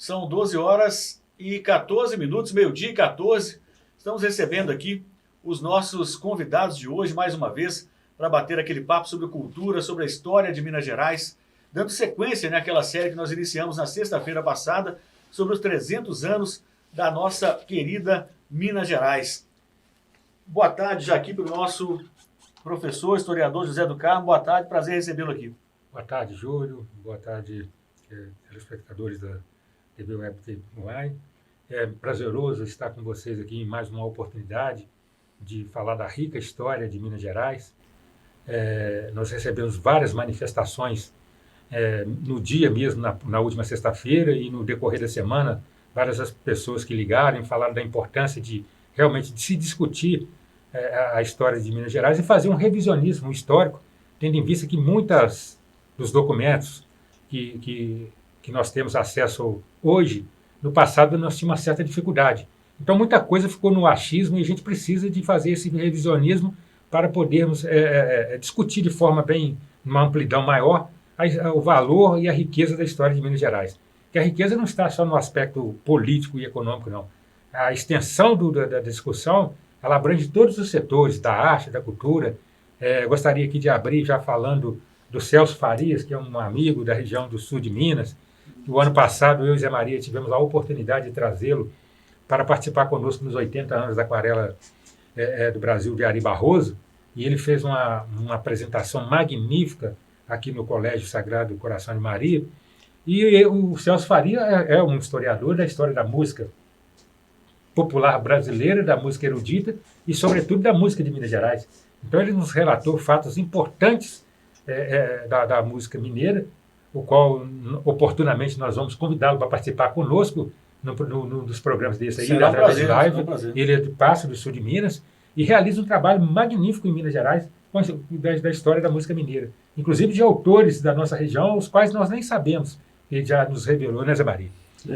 São 12 horas e 14 minutos, meio-dia e 14. Estamos recebendo aqui os nossos convidados de hoje, mais uma vez, para bater aquele papo sobre cultura, sobre a história de Minas Gerais, dando sequência naquela série que nós iniciamos na sexta-feira passada, sobre os 300 anos da nossa querida Minas Gerais. Boa tarde já aqui para o nosso professor, historiador José do Carmo. Boa tarde, prazer recebê-lo aqui. Boa tarde, Júlio. Boa tarde, telespectadores da TV Web Online. É prazeroso estar com vocês aqui em mais uma oportunidade de falar da rica história de Minas Gerais. Nós recebemos várias manifestações no dia mesmo, na última sexta-feira, e no decorrer da semana, várias pessoas que ligaram e falaram da importância de realmente de se discutir a história de Minas Gerais e fazer um revisionismo histórico, tendo em vista que muitos dos documentos que nós temos acesso hoje, no passado nós tínhamos uma certa dificuldade. Então muita coisa ficou no achismo e a gente precisa de fazer esse revisionismo para podermos discutir de forma bem, uma amplidão maior, o valor e a riqueza da história de Minas Gerais. Que a riqueza não está só no aspecto político e econômico, não. A extensão da discussão, ela abrange todos os setores, da arte, da cultura. Gostaria aqui de abrir já falando do Celso Farias, que é um amigo da região do sul de Minas. O ano passado, eu e Zé Maria tivemos a oportunidade de trazê-lo para participar conosco nos 80 anos da Aquarela do Brasil de Ari Barroso, e ele fez uma apresentação magnífica aqui no Colégio Sagrado Coração de Maria. E o Celso Farias é um historiador da história da música popular brasileira, da música erudita e, sobretudo, da música de Minas Gerais. Então, ele nos relatou fatos importantes da música mineira, o qual, oportunamente, nós vamos convidá-lo para participar conosco num dos programas desse aí, através de live. Ele é de Passo, do sul de Minas, e realiza um trabalho magnífico em Minas Gerais da história da música mineira, inclusive de autores da nossa região, os quais nós nem sabemos. Ele já nos revelou, né, Zé Maria?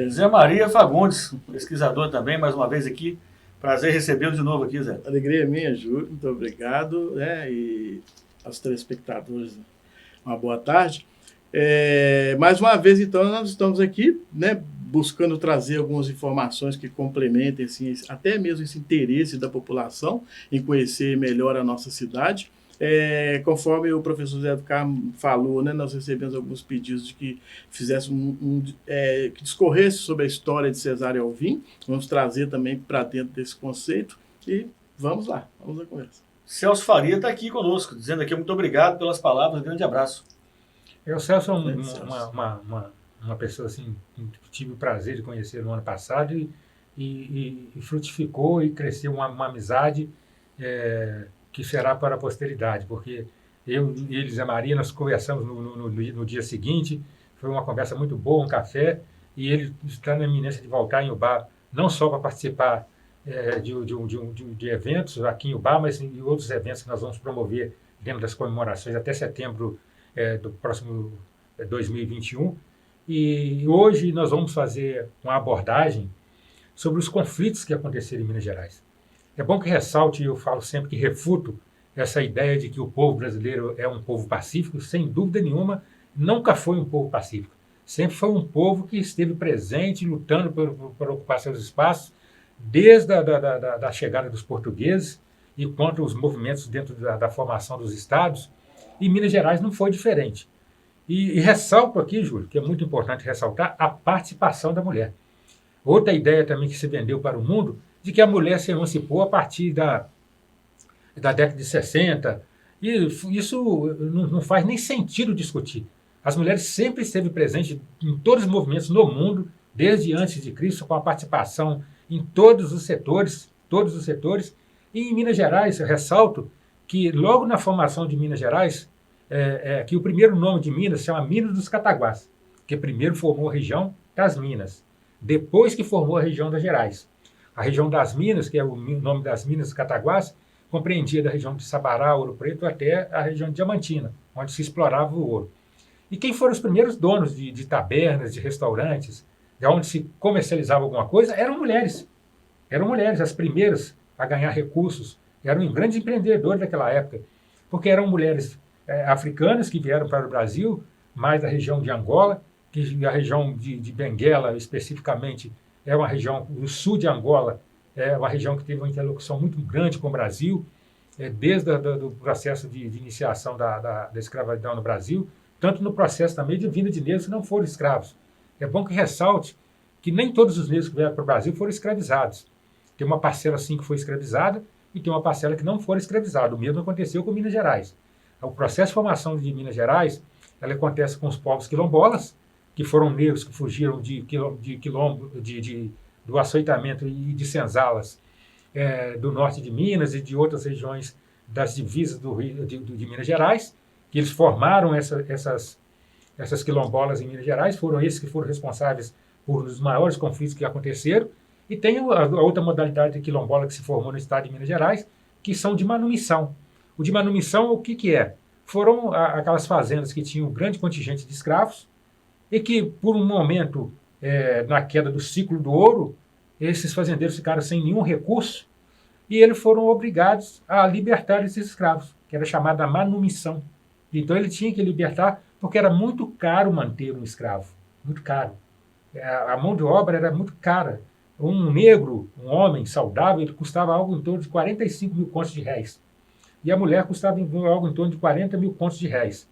Zé Maria Fagundes, pesquisador também, mais uma vez aqui. Prazer recebê-lo de novo aqui, Zé. Alegria minha, Júlio. Muito obrigado. E aos telespectadores, uma boa tarde. Mais uma vez, então, nós estamos aqui, né, buscando trazer algumas informações que complementem assim, até mesmo esse interesse da população em conhecer melhor a nossa cidade. Conforme o professor Zé do Carmo falou, né, nós recebemos alguns pedidos de que fizesse que discorresse sobre a história de Cesário Alvim. Vamos trazer também para dentro desse conceito e vamos lá, vamos à conversa. Celso Faria está aqui conosco, dizendo aqui muito obrigado pelas palavras, grande abraço. O Celso é uma pessoa assim, que tive o prazer de conhecer no ano passado e frutificou e cresceu uma amizade que será para a posteridade, porque eu e ele, Zé Maria, nós conversamos no dia seguinte, foi uma conversa muito boa, um café, e ele está na iminência de voltar em Ubá, não só para participar de eventos aqui em Ubá, mas em outros eventos que nós vamos promover dentro das comemorações até setembro do próximo 2021. E hoje nós vamos fazer uma abordagem sobre os conflitos que aconteceram em Minas Gerais. É bom que ressalte, eu falo sempre que refuto essa ideia de que o povo brasileiro é um povo pacífico. Sem dúvida nenhuma, nunca foi um povo pacífico. Sempre foi um povo que esteve presente, lutando por ocupar seus espaços, desde a chegada dos portugueses e contra os movimentos dentro da formação dos estados. E Minas Gerais não foi diferente. E ressalto aqui, Júlio, que é muito importante ressaltar a participação da mulher. Outra ideia também que se vendeu para o mundo, de que a mulher se emancipou a partir da década de 60, e isso não faz nem sentido discutir. As mulheres sempre esteve presentes em todos os movimentos no mundo, desde antes de Cristo, com a participação em todos os setores, e em Minas Gerais, eu ressalto que logo na formação de Minas Gerais, que o primeiro nome de Minas se chama Minas dos Cataguás, que primeiro formou a região das Minas, depois que formou a região das Gerais. A região das Minas, que é o nome das Minas dos Cataguás, compreendia da região de Sabará, Ouro Preto, até a região de Diamantina, onde se explorava o ouro. E quem foram os primeiros donos de tabernas, de restaurantes, de onde se comercializava alguma coisa, eram mulheres. Eram mulheres as primeiras a ganhar recursos, eram grandes empreendedores daquela época, porque eram mulheres africanas que vieram para o Brasil, mais da região de Angola, que a região de Benguela, especificamente, é uma região, o sul de Angola, é uma região que teve uma interlocução muito grande com o Brasil, desde o processo de iniciação da escravidão no Brasil, tanto no processo também de vinda de negros que não foram escravos. É bom que ressalte que nem todos os negros que vieram para o Brasil foram escravizados. Tem uma parcela, sim, que foi escravizada e tem uma parcela que não foi escravizada. O mesmo aconteceu com Minas Gerais. O processo de formação de Minas Gerais, ela acontece com os povos quilombolas, que foram negros que fugiram do açoitamento e de senzalas do norte de Minas e de outras regiões das divisas de Minas Gerais, que eles formaram essas quilombolas em Minas Gerais, foram esses que foram responsáveis por os maiores conflitos que aconteceram, e tem a outra modalidade de quilombola que se formou no estado de Minas Gerais, que são de manumissão. O de manumissão, o que é? Foram aquelas fazendas que tinham um grande contingente de escravos e que, por um momento, na queda do ciclo do ouro, esses fazendeiros ficaram sem nenhum recurso e eles foram obrigados a libertar esses escravos, que era chamada manumissão. Então ele tinha que libertar porque era muito caro manter um escravo, muito caro. A mão de obra era muito cara. Um negro, um homem saudável, ele custava algo em torno de 45 mil contos de réis. E a mulher custava algo em torno de 40 mil contos de réis.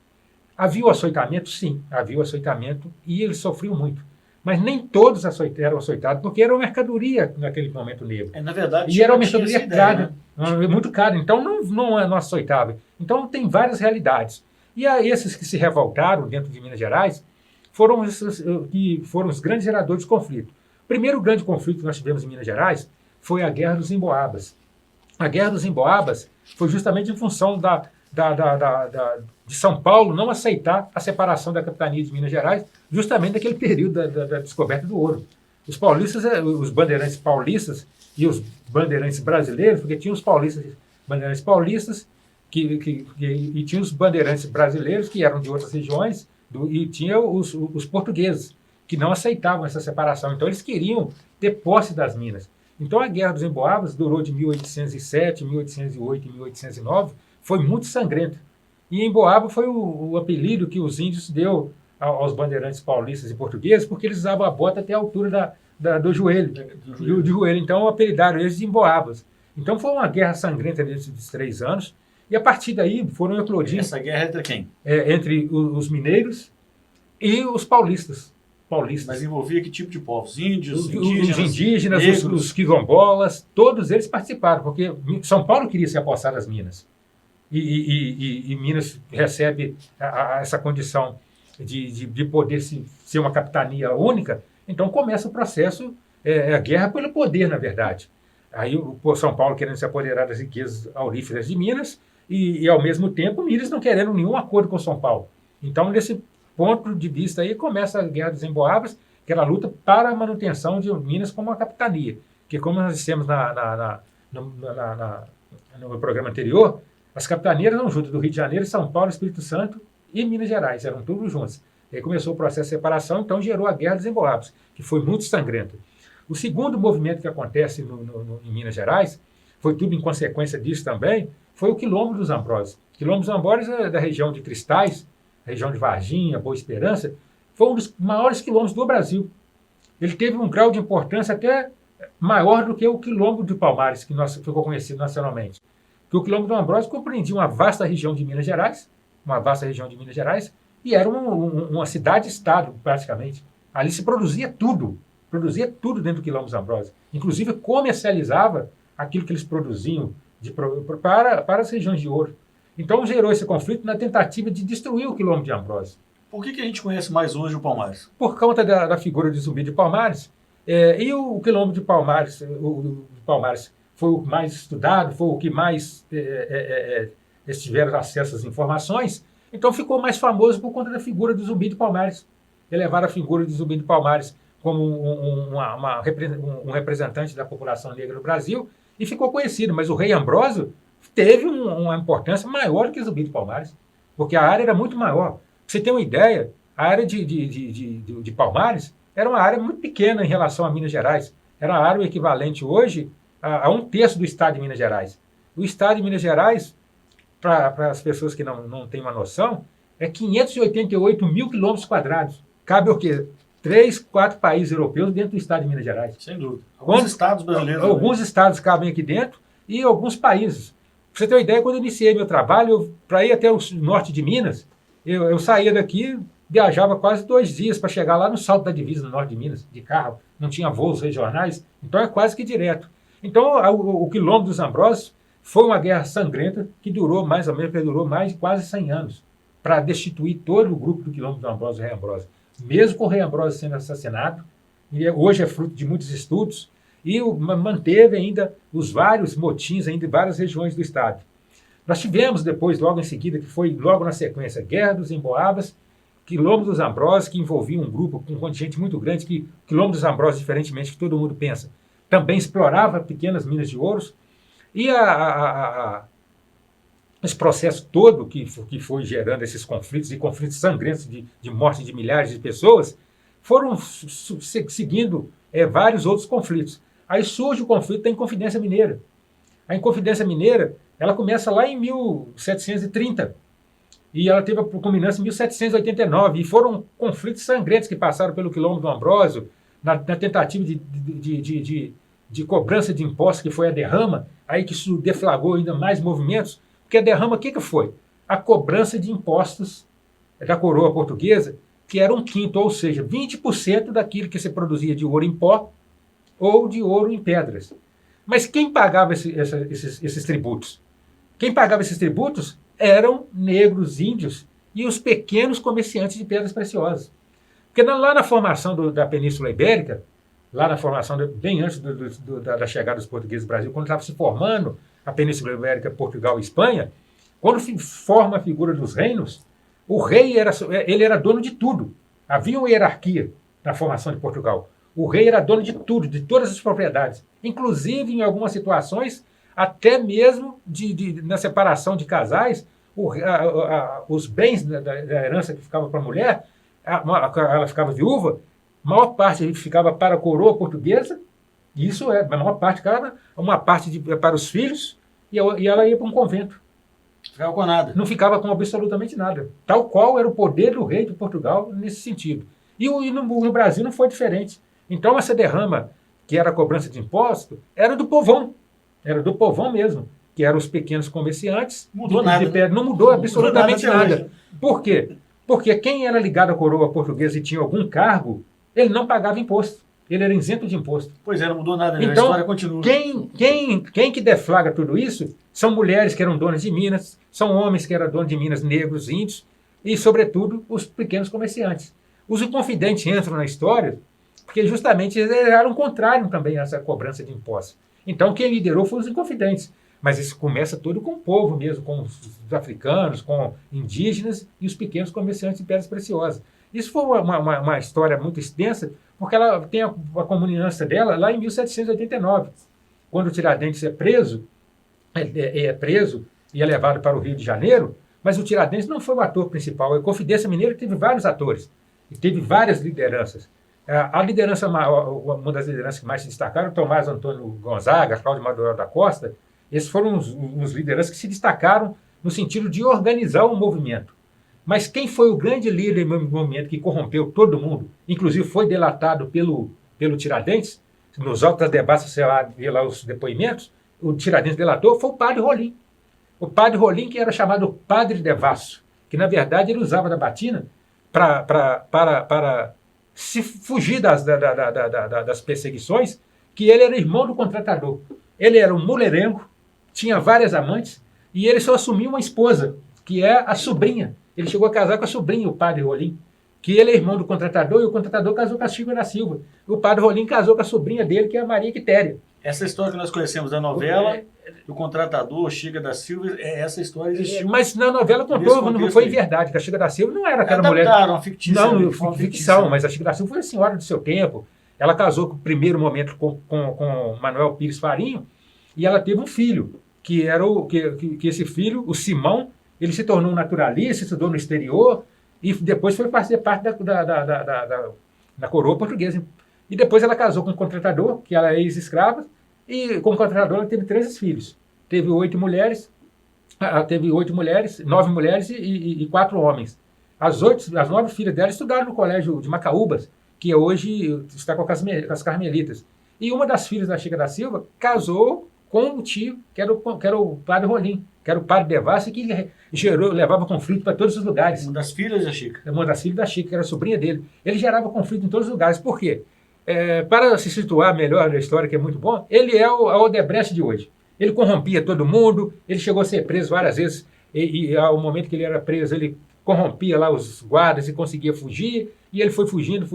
Havia o açoitamento? Sim, havia o açoitamento e eles sofriam muito. Mas nem todos eram açoitados, porque era uma mercadoria naquele momento negro. Na verdade, e era uma mercadoria cara, né? Muito cara, então não açoitava. Então tem várias realidades. E esses que se revoltaram dentro de Minas Gerais foram os grandes geradores de conflito. O primeiro grande conflito que nós tivemos em Minas Gerais foi a Guerra dos Emboabas. A Guerra dos Emboabas foi justamente em função de São Paulo não aceitar a separação da capitania de Minas Gerais, justamente naquele período da descoberta do ouro. Os paulistas, os bandeirantes paulistas e os bandeirantes brasileiros, porque tinha os bandeirantes paulistas e tinha os bandeirantes brasileiros que eram de outras regiões e tinha os portugueses que não aceitavam essa separação. Então eles queriam ter posse das minas. Então a Guerra dos Emboabas durou de 1807, 1808 e 1809, foi muito sangrenta. E Emboaba foi o apelido que os índios deu aos bandeirantes paulistas e portugueses, porque eles usavam a bota até a altura do joelho. Do joelho. Então apelidaram eles de Emboabas. Então foi uma guerra sangrenta desses 3 anos, e a partir daí foram eclodindo. Essa guerra entre quem? Entre os mineiros e os paulistas. Mas envolvia que tipo de povos? Índios, os indígenas, os quilombolas, todos eles participaram, porque São Paulo queria se apossar das Minas. E Minas recebe essa condição de poder ser uma capitania única, então começa o processo, a guerra pelo poder, na verdade. Aí o São Paulo querendo se apoderar das riquezas auríferas de Minas e ao mesmo tempo, Minas não querendo nenhum acordo com São Paulo. Então, nesse ponto de vista aí, começa a Guerra dos Emboabas, que era a luta para a manutenção de Minas como uma capitania. Que, como nós dissemos no programa anterior, as capitanias eram juntas do Rio de Janeiro, São Paulo, Espírito Santo e Minas Gerais, eram todos juntos. E aí começou o processo de separação, então gerou a Guerra dos Emboabas, que foi muito sangrenta. O segundo movimento que acontece em Minas Gerais, foi tudo em consequência disso também, foi o Quilombo dos Ambrósios. O Quilombo dos Ambrósios é da região de Cristais, região de Varginha, Boa Esperança, foi um dos maiores quilombos do Brasil. Ele teve um grau de importância até maior do que o Quilombo de Palmares, que ficou conhecido nacionalmente. Porque o Quilombo do Ambrósio compreendia uma vasta região de Minas Gerais, e era uma cidade-estado, praticamente. Ali se produzia tudo dentro do Quilombo dos Ambrósios. Inclusive comercializava aquilo que eles produziam para as regiões de ouro. Então gerou esse conflito na tentativa de destruir o Quilombo de Ambrósio. Por que a gente conhece mais hoje o Palmares? Por conta da figura de Zumbi de Palmares. E o Quilombo de Palmares, foi o mais estudado, foi o que mais eles tiveram acesso às informações. Então ficou mais famoso por conta da figura do Zumbi de Palmares. Elevaram a figura de Zumbi de Palmares como um representante da população negra no Brasil e ficou conhecido. Mas o rei Ambrósio teve uma importância maior que o Zumbi de Palmares, porque a área era muito maior. Pra você ter uma ideia, a área de Palmares era uma área muito pequena em relação a Minas Gerais. Era a área equivalente hoje a 1/3 do estado de Minas Gerais. O estado de Minas Gerais, para as pessoas que não têm uma noção, é 588 mil quilômetros quadrados. cabe o quê? 3, 4 países europeus dentro do estado de Minas Gerais. Sem dúvida. Alguns estados brasileiros. Alguns estados cabem aqui dentro e alguns países. Pra você ter uma ideia, quando eu iniciei meu trabalho, para ir até o norte de Minas, eu saía daqui, viajava quase 2 dias para chegar lá no Salto da Divisa, no norte de Minas, de carro. Não tinha voos regionais, então é quase que direto. Então, o Quilombo dos Ambrósios foi uma guerra sangrenta que durou mais ou menos, perdurou mais de quase 100 anos, para destituir todo o grupo do Quilombo dos Ambrósios e Rei Ambrósio. Mesmo com o Rei Ambrósio sendo assassinado, e hoje é fruto de muitos estudos, e manteve ainda os vários motins ainda em várias regiões do estado. Nós tivemos depois, logo em seguida, que foi logo na sequência, Guerra dos Emboabas, Quilombo dos Ambrósios, que envolvia um grupo com um contingente muito grande, que Quilombo dos Ambrósios, diferentemente do que todo mundo pensa, também explorava pequenas minas de ouros, e esse processo todo que foi gerando esses conflitos, e conflitos sangrentos de morte de milhares de pessoas, foram seguindo vários outros conflitos. Aí surge o conflito da Inconfidência Mineira. A Inconfidência Mineira, ela começa lá em 1730, e ela teve a culminância em 1789, e foram conflitos sangrentos que passaram pelo Quilombo do Ambrósio, na tentativa de cobrança de impostos, que foi a derrama, aí que isso deflagrou ainda mais movimentos, porque a derrama, o que foi? A cobrança de impostos da coroa portuguesa, que era 1/5, ou seja, 20% daquilo que se produzia de ouro em pó ou de ouro em pedras. Mas quem pagava esses tributos? Quem pagava esses tributos eram negros, índios e os pequenos comerciantes de pedras preciosas. Porque lá na formação da Península Ibérica, lá na formação, bem antes da chegada dos portugueses no Brasil, quando estava se formando a Península Ibérica, Portugal e Espanha, quando se forma a figura dos reinos, o rei ele era dono de tudo. Havia uma hierarquia na formação de Portugal. O rei era dono de tudo, de todas as propriedades, inclusive em algumas situações, até mesmo na separação de casais, os bens da herança que ficava para a mulher, ela ficava viúva, a maior parte ficava para a coroa portuguesa, isso a maior parte ficava, uma parte para os filhos, e ela ia para um convento. Ficava com nada. Não ficava com absolutamente nada. Tal qual era o poder do rei de Portugal nesse sentido. E no Brasil não foi diferente. Então essa derrama, que era a cobrança de imposto, era do povão. Era do povão mesmo, que eram os pequenos comerciantes. Mudou nada. Né? Não mudou absolutamente nada. Hoje. Por quê? Porque quem era ligado à coroa portuguesa e tinha algum cargo, ele não pagava imposto. Ele era isento de imposto. Pois é, não mudou nada. Então, a história continua. Quem que deflagra tudo isso são mulheres que eram donas de minas, são homens que eram donos de minas, negros, índios, e, sobretudo, os pequenos comerciantes. Os inconfidentes entram na história porque justamente eles eram contrários também a essa cobrança de impostos. Então, quem liderou foram os inconfidentes. Mas isso começa todo com o povo mesmo, com os africanos, com indígenas e os pequenos comerciantes de pedras preciosas. Isso foi uma história muito extensa, porque ela tem a comunidade dela lá em 1789, quando o Tiradentes é preso e é levado para o Rio de Janeiro, mas o Tiradentes não foi o ator principal. A Inconfidência Mineira teve vários atores e teve várias lideranças. A liderança, uma das lideranças que mais se destacaram, Tomás Antônio Gonzaga, Cláudio Madureira da Costa, esses foram os lideranças que se destacaram no sentido de organizar o movimento. Mas quem foi o grande líder do movimento que corrompeu todo mundo, inclusive foi delatado pelo Tiradentes, nos autos das debates você vê lá os depoimentos, o Tiradentes delatou, foi o padre Rolim. O padre Rolim, que era chamado Padre Devasso, que na verdade ele usava da batina para se fugir das perseguições, que ele era irmão do contratador. Ele era um mulherengo, tinha várias amantes, e ele só assumiu uma esposa, que é a sobrinha. Ele chegou a casar com a sobrinha, o padre Rolim, que ele é irmão do contratador, e o contratador casou com a Chico da Silva. O padre Rolim casou com a sobrinha dele, que é a Maria Quitéria. Essa história que nós conhecemos da novela, o contratador, Chica da Silva, essa história existiu. Mas na novela contou, não foi em verdade, que a Chica da Silva não era aquela mulher... Adaptaram, fictícia. Não, ficção, mas a Chica da Silva foi a senhora do seu tempo. Ela casou no primeiro momento com Manuel Pires Farinho, e ela teve um filho, que era que esse filho, o Simão, ele se tornou um naturalista, estudou no exterior, e depois foi fazer parte da coroa portuguesa. E depois ela casou com um contratador, que ela é ex-escrava, e com o contratador ela teve 13 filhos. Teve 8 mulheres, 9 mulheres e 4 homens. As 9 filhas dela estudaram no colégio de Macaúbas, que hoje está com as Carmelitas. E uma das filhas da Chica da Silva casou com o tio, que era o padre Rolim, que era o padre Devassi, que levava conflito para todos os lugares. Uma das filhas da Chica. Uma das filhas da Chica, que era sobrinha dele. Ele gerava conflito em todos os lugares. Por quê? Para se situar melhor na história, que é muito bom, ele é a Odebrecht de hoje. Ele corrompia todo mundo, ele chegou a ser preso várias vezes, e ao momento que ele era preso, ele corrompia lá os guardas e conseguia fugir, e ele foi fugindo,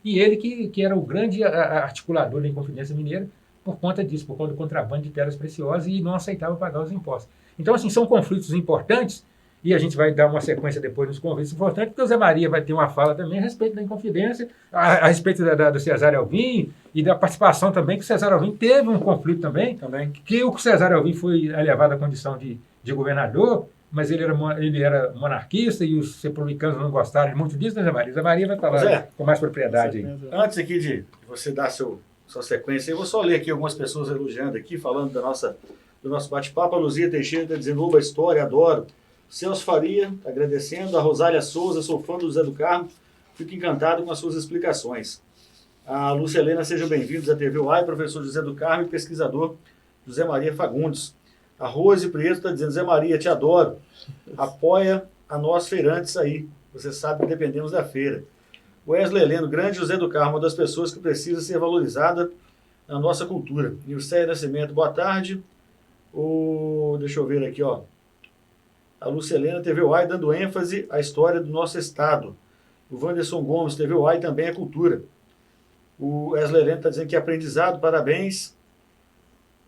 e ele que era o grande articulador da Inconfidência Mineira, por conta disso, por conta do contrabando de terras preciosas, e não aceitava pagar os impostos. Então, assim, são conflitos importantes, e a gente vai dar uma sequência depois nos conflitos importantes, porque o Zé Maria vai ter uma fala também a respeito da Inconfidência, a respeito do Cesário Alvim, e da participação também, que o Cesário Alvim teve um conflito também. Que o Cesário Alvim foi elevado à condição de governador, mas ele era monarquista e os republicanos não gostaram muito disso, né, Zé Maria? Zé Maria vai falar com mais propriedade aí. Antes aqui de você dar sua sequência, eu vou só ler aqui algumas pessoas elogiando aqui, falando do nosso bate-papo. A Luzia Teixeira está dizendo: oba, história, adoro. Celso Faria, agradecendo. A Rosália Souza, sou fã do José do Carmo, fico encantado com as suas explicações. A Lúcia Helena, sejam bem-vindos à TV UAI, professor José do Carmo e pesquisador José Maria Fagundes. A Rose Prieto está dizendo: Zé Maria, te adoro. Apoia a nós feirantes aí. Você sabe que dependemos da feira. Wesley Heleno, grande José do Carmo, uma das pessoas que precisa ser valorizada na nossa cultura. Nilceia Nascimento, boa tarde. Deixa eu ver aqui, ó. A Lucelena, TV UAI, dando ênfase à história do nosso estado. O Wanderson Gomes, TV UAI, também é cultura. O Wesley Heleno está dizendo que é aprendizado, parabéns.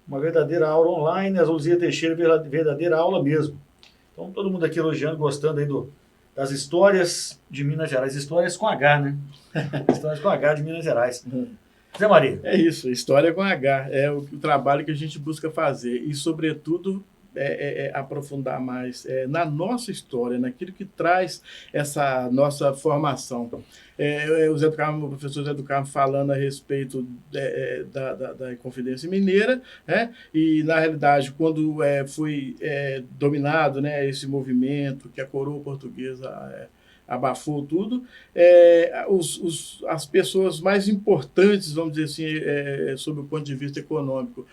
Uma verdadeira aula online. A Luzia Teixeira, verdadeira aula mesmo. Então, todo mundo aqui elogiando, gostando aí das histórias de Minas Gerais. Histórias com H, né? Histórias com H de Minas Gerais. Zé Maria. É isso, história com H. É o trabalho que a gente busca fazer. E, sobretudo, aprofundar mais na nossa história, naquilo que traz essa nossa formação. O professor José do Carmo falando a respeito da Inconfidência Mineira, né? E, na realidade, quando foi dominado, né, esse movimento que a coroa portuguesa abafou tudo, as pessoas mais importantes, vamos dizer assim, sob o ponto de vista econômico,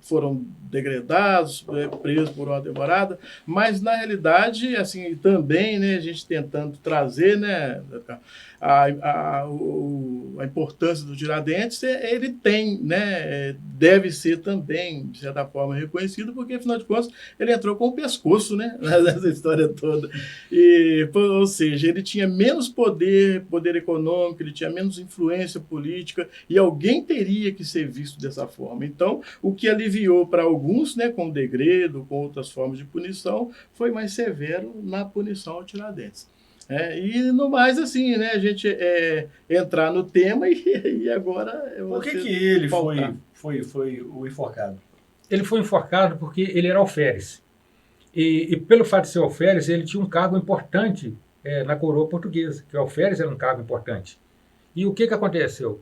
foram degradados, presos por uma temporada, mas, na realidade, assim, também, né, a gente tentando trazer, né, a importância do Tiradentes, ele tem, né, deve ser também, de certa forma, reconhecido, porque, afinal de contas, ele entrou com o pescoço, né, nessa história toda. Ou seja, ele tinha menos poder econômico, ele tinha menos influência política, e alguém teria que ser visto dessa forma. Então, o que aliviou para alguns, né, com o degredo, com outras formas de punição, foi mais severo na punição ao Tiradentes. E no mais, assim, né, a gente entrar no tema e agora... Por que ele foi o enforcado? Ele foi enforcado porque ele era alferes. E pelo fato de ser alferes, ele tinha um cargo importante na coroa portuguesa, que o alferes era um cargo importante. E o que aconteceu?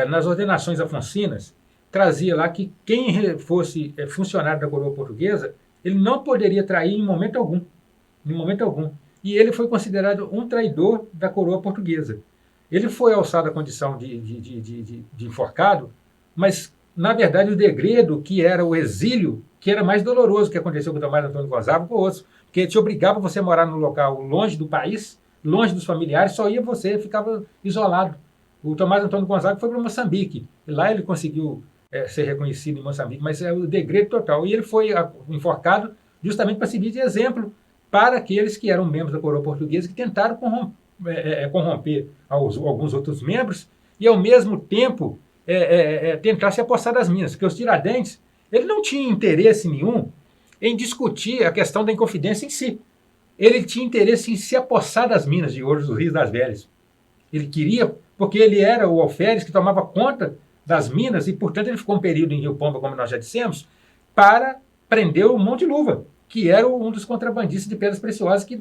Nas ordenações afonsinas, trazia lá que quem fosse funcionário da coroa portuguesa, ele não poderia trair em momento algum. Em momento algum. E ele foi considerado um traidor da coroa portuguesa. Ele foi alçado à condição de enforcado, mas, na verdade, o degredo, que era o exílio, que era mais doloroso que aconteceu com o Tomás Antônio Gonzaga, com outros, porque te obrigava você a morar num local longe do país, longe dos familiares, só ia você, ficava isolado. O Tomás Antônio Gonzaga foi para Moçambique, e lá ele conseguiu ser reconhecido em Moçambique, mas é o degredo total. E ele foi enforcado justamente para servir de exemplo para aqueles que eram membros da coroa portuguesa, que tentaram corromper alguns outros membros e, ao mesmo tempo, tentar se apossar das minas. Porque os Tiradentes, ele não tinha interesse nenhum em discutir a questão da Inconfidência em si. Ele tinha interesse em se apossar das minas de ouro dos Rios das Velhas. Ele queria, porque ele era o alferes que tomava conta das minas e, portanto, ele ficou um período em Rio Pomba, como nós já dissemos, para prender o Monte Luva, que era um dos contrabandistas de pedras preciosas que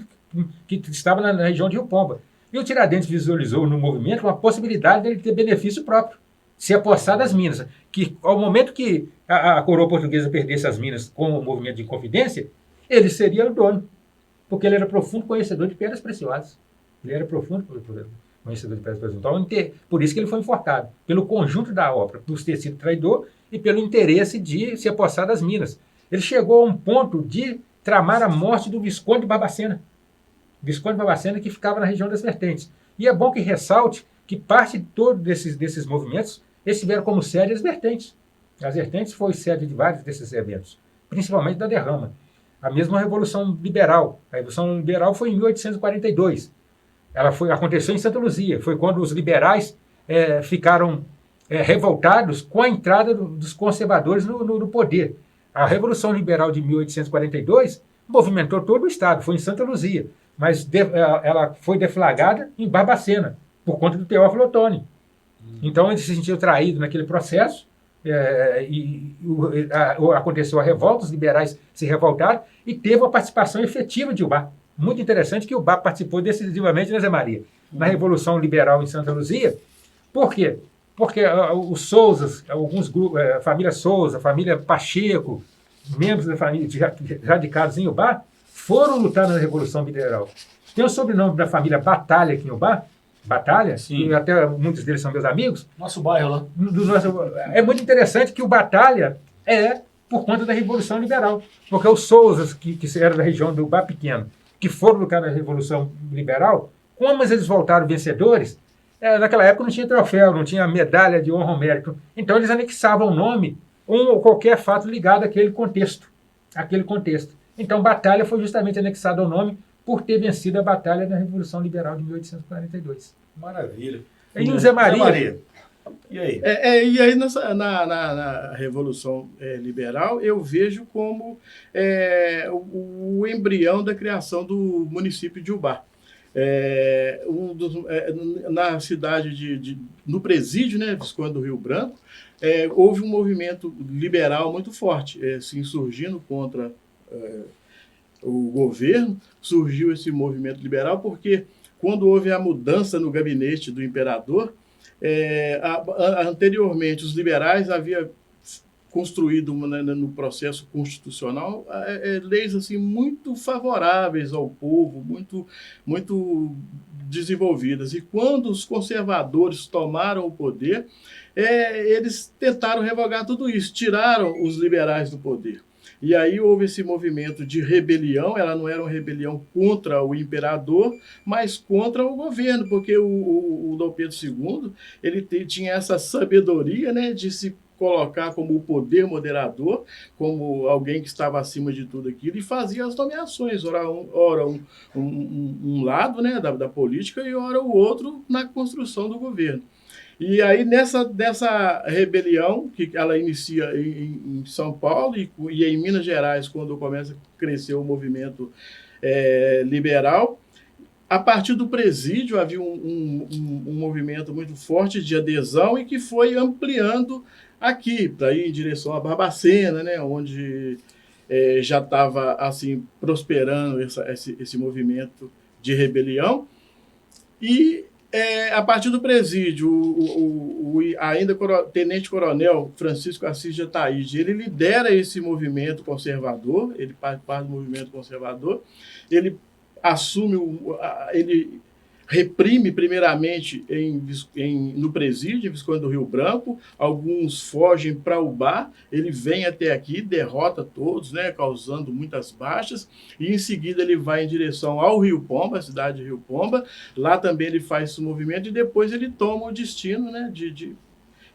estava na região de Rio Pomba. E o Tiradentes visualizou no movimento uma possibilidade dele ter benefício próprio, se apossar das minas, que ao momento que a coroa portuguesa perdesse as minas com o movimento de Inconfidência, ele seria o dono, porque ele era profundo conhecedor de pedras preciosas. Ele era profundo conhecedor de pedras preciosas. Então, por isso que ele foi enforcado, pelo conjunto da obra, por ter sido traidor e pelo interesse de se apossar das minas. Ele chegou a um ponto de tramar a morte do Visconde de Barbacena. Visconde de Barbacena, que ficava na região das Vertentes. E é bom que ressalte que parte de todos desses movimentos eles tiveram como sede as Vertentes. As Vertentes foi sede de vários desses eventos, principalmente da derrama. A mesma Revolução Liberal. A Revolução Liberal foi em 1842. Aconteceu em Santa Luzia. Foi quando os liberais ficaram revoltados com a entrada dos conservadores no poder. A Revolução Liberal de 1842 movimentou todo o Estado, foi em Santa Luzia, mas ela foi deflagrada em Barbacena, por conta do Teófilo Otoni. Então ele se sentiu traído naquele processo, aconteceu a revolta, os liberais se revoltaram e teve uma participação efetiva de Ubá. Muito interessante que Ubá participou decisivamente, né, Zé Maria? Na Revolução Liberal em Santa Luzia. Por quê? Porque os Souzas, alguns grupos, a família Souza, a família Pacheco, membros da família radicados em Ubá, foram lutar na Revolução Liberal. Tem o sobrenome da família Batalha aqui em Ubá, Batalha, sim, e até muitos deles são meus amigos. Nosso bairro lá. É muito interessante que o Batalha é por conta da Revolução Liberal, porque os Souzas, que eram da região do Ubá Pequeno, que foram lutar na Revolução Liberal, como eles voltaram vencedores, naquela época não tinha troféu, não tinha medalha de honra ao mérito. Então eles anexavam o nome ou qualquer fato ligado àquele contexto. Então Batalha foi justamente anexado ao nome por ter vencido a batalha da Revolução Liberal de 1842. Maravilha. E o Zé Maria. E aí? E aí na Revolução Liberal eu vejo como o embrião da criação do município de Ubá. Na cidade no presídio, né, Visconde do Rio Branco, houve um movimento liberal muito forte, se insurgindo contra o governo. Surgiu esse movimento liberal porque quando houve a mudança no gabinete do imperador, anteriormente os liberais haviam construído no processo constitucional leis assim muito favoráveis ao povo, muito desenvolvidas. E quando os conservadores tomaram o poder, eles tentaram revogar tudo isso, tiraram os liberais do poder. E aí houve esse movimento de rebelião. Ela não era uma rebelião contra o imperador, mas contra o governo, porque o Dom Pedro II ele tinha essa sabedoria, né, de se colocar como o poder moderador, como alguém que estava acima de tudo aquilo, e fazia as nomeações, ora um lado, né, da política, e ora o outro na construção do governo. E aí, nessa rebelião, que ela inicia em São Paulo e em Minas Gerais, quando começa a crescer o movimento liberal, a partir do presídio havia um movimento muito forte de adesão e que foi ampliando aqui, para ir em direção a Barbacena, né, onde já estava assim, prosperando esse movimento de rebelião. E a partir do presídio, ainda tenente-coronel Francisco Assis de Ataíde, ele lidera esse movimento conservador, ele participa do movimento conservador, ele ele reprime primeiramente no presídio, em Visconde do Rio Branco. Alguns fogem para Ubá, ele vem até aqui, derrota todos, né, causando muitas baixas, e em seguida ele vai em direção ao Rio Pomba, a cidade de Rio Pomba. Lá também ele faz esse movimento e depois ele toma o destino, né,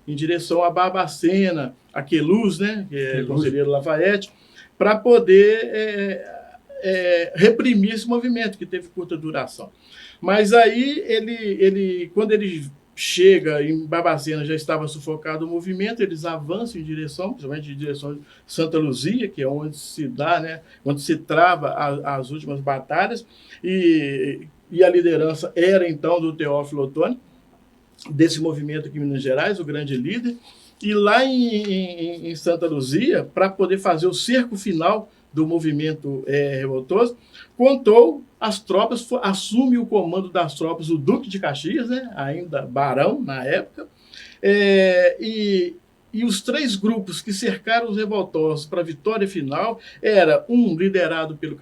em direção a Barbacena, a Queluz, né, que é Conselheiro Lafayette, para poder reprimir esse movimento, que teve curta duração. Mas aí, quando ele chega em Barbacena, já estava sufocado o movimento, eles avançam principalmente em direção de Santa Luzia, que é onde se dá, né, onde se trava as últimas batalhas, e a liderança era, então, do Teófilo Otoni, desse movimento aqui em Minas Gerais, o grande líder. E lá em Santa Luzia, para poder fazer o cerco final do movimento revoltoso, contou as tropas, assume o comando das tropas o Duque de Caxias, né, ainda barão na época, e E os 3 grupos que cercaram os revoltosos para a vitória final era um liderado pelo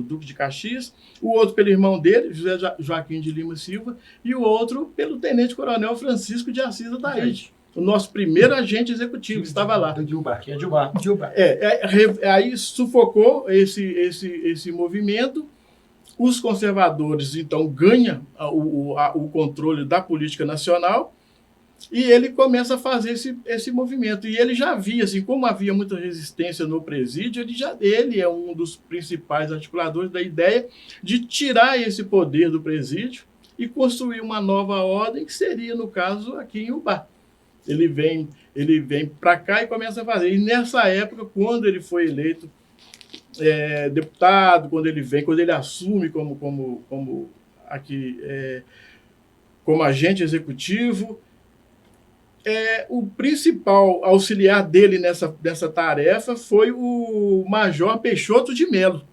Duque de Caxias, o outro pelo irmão dele, José Joaquim de Lima Silva, e o outro pelo tenente-coronel Francisco de Assis Ataíde. O nosso primeiro agente executivo estava lá. Do Gilbar. Que é Gilbar. Aí sufocou esse movimento. Os conservadores, então, ganham o controle da política nacional e ele começa a fazer esse movimento. E ele já via, assim, como havia muita resistência no presídio, ele é um dos principais articuladores da ideia de tirar esse poder do presídio e construir uma nova ordem, que seria, no caso, aqui em Ubá. Ele vem para cá e começa a fazer. E nessa época, quando ele foi eleito deputado, quando ele assume como agente executivo, o principal auxiliar dele nessa tarefa foi o Major Peixoto de Melo,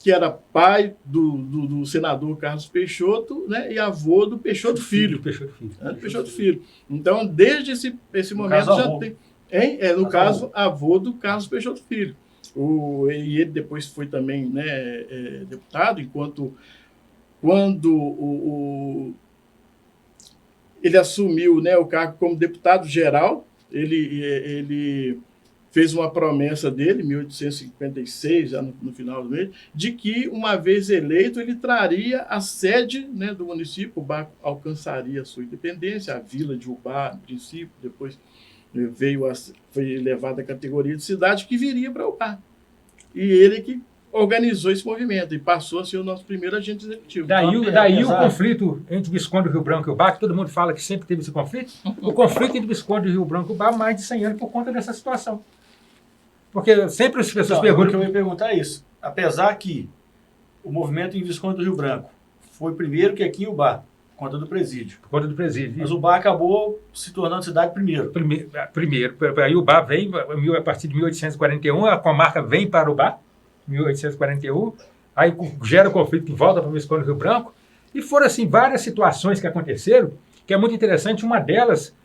que era pai do senador Carlos Peixoto, né, e avô do Peixoto Filho. Peixoto Filho. Então, desde esse momento já tem... no caso, avô do Carlos Peixoto Filho. E ele depois foi também, né, deputado, quando ele assumiu, né, o cargo como deputado geral, ele fez uma promessa dele, em 1856, já no final do mês, de que, uma vez eleito, ele traria a sede, né, do município. Ubá alcançaria a sua independência, a vila de Ubá, no princípio, depois foi elevada à categoria de cidade, que viria para Ubá. E ele que organizou esse movimento e passou a ser o nosso primeiro agente executivo. Daí o conflito entre Visconde do Rio Branco e Ubá, que todo mundo fala que sempre teve esse conflito, o conflito entre Visconde do Rio Branco e Ubá há mais de 100 anos por conta dessa situação. Porque sempre as pessoas perguntam... Eu ia perguntar isso. Apesar que o movimento em Visconde do Rio Branco foi primeiro que aqui em Ubá, por conta do presídio. Por conta do presídio. Mas Ubá acabou se tornando cidade primeiro. Primeiro. Aí Ubá vem, a partir de 1841, a comarca vem para Ubá, 1841, aí gera o conflito que volta para o Visconde do Rio Branco, e foram assim várias situações que aconteceram, que é muito interessante. Uma delas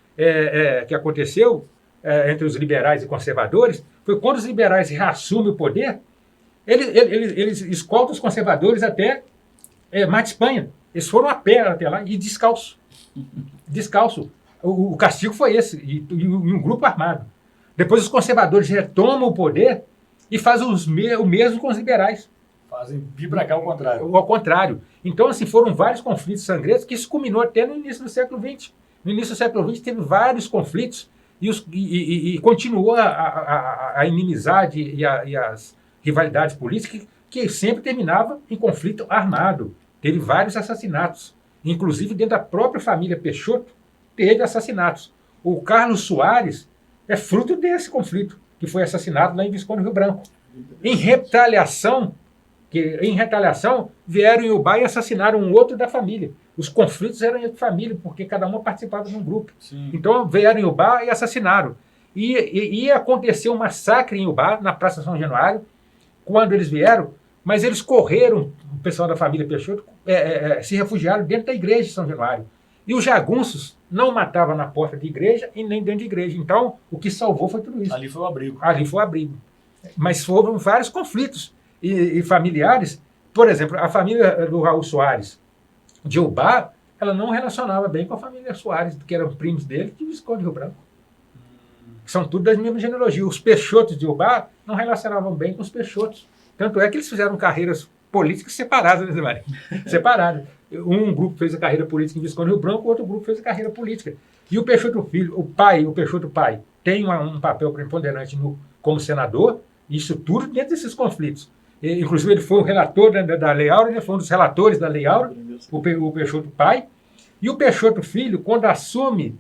que aconteceu entre os liberais e conservadores foi quando os liberais reassumem o poder, eles escoltam os conservadores até Mar de Espanha. Eles foram a pé até lá e descalço. O castigo foi esse, e um grupo armado. Depois os conservadores retomam o poder e fazem o mesmo com os liberais. Fazem vir para cá ao contrário. Ao contrário. Então, assim, foram vários conflitos sangrentos que isso culminou até no início do século XX. No início do século XX teve vários conflitos e continuou a inimizade e as rivalidades políticas que sempre terminavam em conflito armado. Teve vários assassinatos. Inclusive, dentro da própria família Peixoto, teve assassinatos. O Carlos Soares é fruto desse conflito, que foi assassinado lá em Visconde do Rio Branco. Em retaliação, vieram em Ubá e assassinaram um outro da família. Os conflitos eram entre família, porque cada um participava de um grupo. Sim. Então vieram em Ubá e assassinaram. E aconteceu um massacre em Ubá, na Praça São Januário, quando eles vieram, mas eles correram, o pessoal da família Peixoto, se refugiaram dentro da igreja de São Januário. E os jagunços não matavam na porta de igreja e nem dentro de igreja. Então, o que salvou foi tudo isso. Ali foi o abrigo. Mas foram vários conflitos e familiares. Por exemplo, a família do Raul Soares de Ubá, ela não relacionava bem com a família Soares, que eram primos dele, de Visconde do Rio Branco. São tudo das mesmas genealogias. Os Peixotos de Ubá não relacionavam bem com os Peixotos. Tanto é que eles fizeram carreiras políticas separadas, né, Zé Maria? Separadas. Um grupo fez a carreira política em Visconde do Rio Branco, o outro grupo fez a carreira política. E o Peixoto Filho, o Peixoto pai, tem um papel preponderante como senador, isso tudo dentro desses conflitos. Inclusive, ele foi o relator da Lei Áurea, ele foi um dos relatores da Lei Áurea, o Peixoto pai. E o Peixoto Filho, quando assume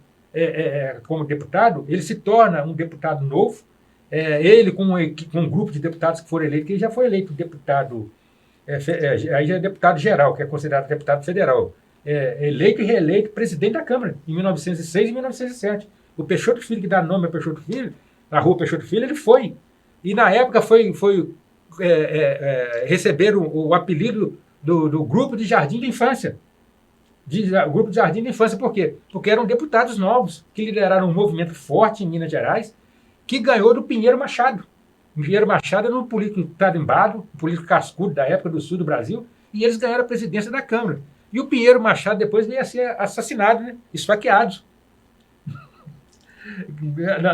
como deputado, ele se torna um deputado novo. Ele, com um grupo de deputados que foram eleitos, que ele já foi eleito deputado, aí já é deputado geral, que é considerado deputado federal, eleito e reeleito presidente da Câmara, em 1906 e 1907. O Peixoto Filho, que dá nome a Peixoto Filho, na rua Peixoto Filho, ele foi. E na época receberam o apelido do grupo de jardim de infância. O grupo de Jardim da Infância, por quê? Porque eram deputados novos, que lideraram um movimento forte em Minas Gerais, que ganhou do Pinheiro Machado. O Pinheiro Machado era um político tarimbado, um político cascudo da época do sul do Brasil, e eles ganharam a presidência da Câmara. E o Pinheiro Machado depois veio a ser assassinado, né? Esfaqueado,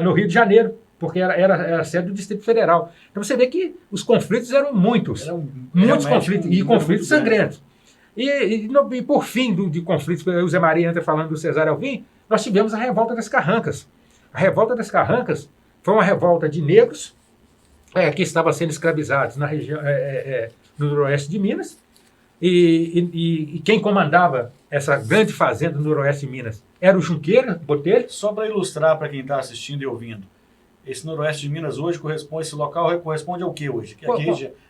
no Rio de Janeiro, porque era sede do Distrito Federal. Então você vê que os conflitos eram muitos, muitos conflitos, e conflitos sangrentos. E por fim de conflitos, o Zé Maria entra falando do Cesário Alvim, nós tivemos a Revolta das Carrancas. A Revolta das Carrancas foi uma revolta de negros que estavam sendo escravizados na região, no noroeste de Minas, e quem comandava essa grande fazenda no noroeste de Minas era o Junqueira Botelho. Só para ilustrar para quem está assistindo e ouvindo, esse noroeste de Minas hoje esse local corresponde ao que hoje?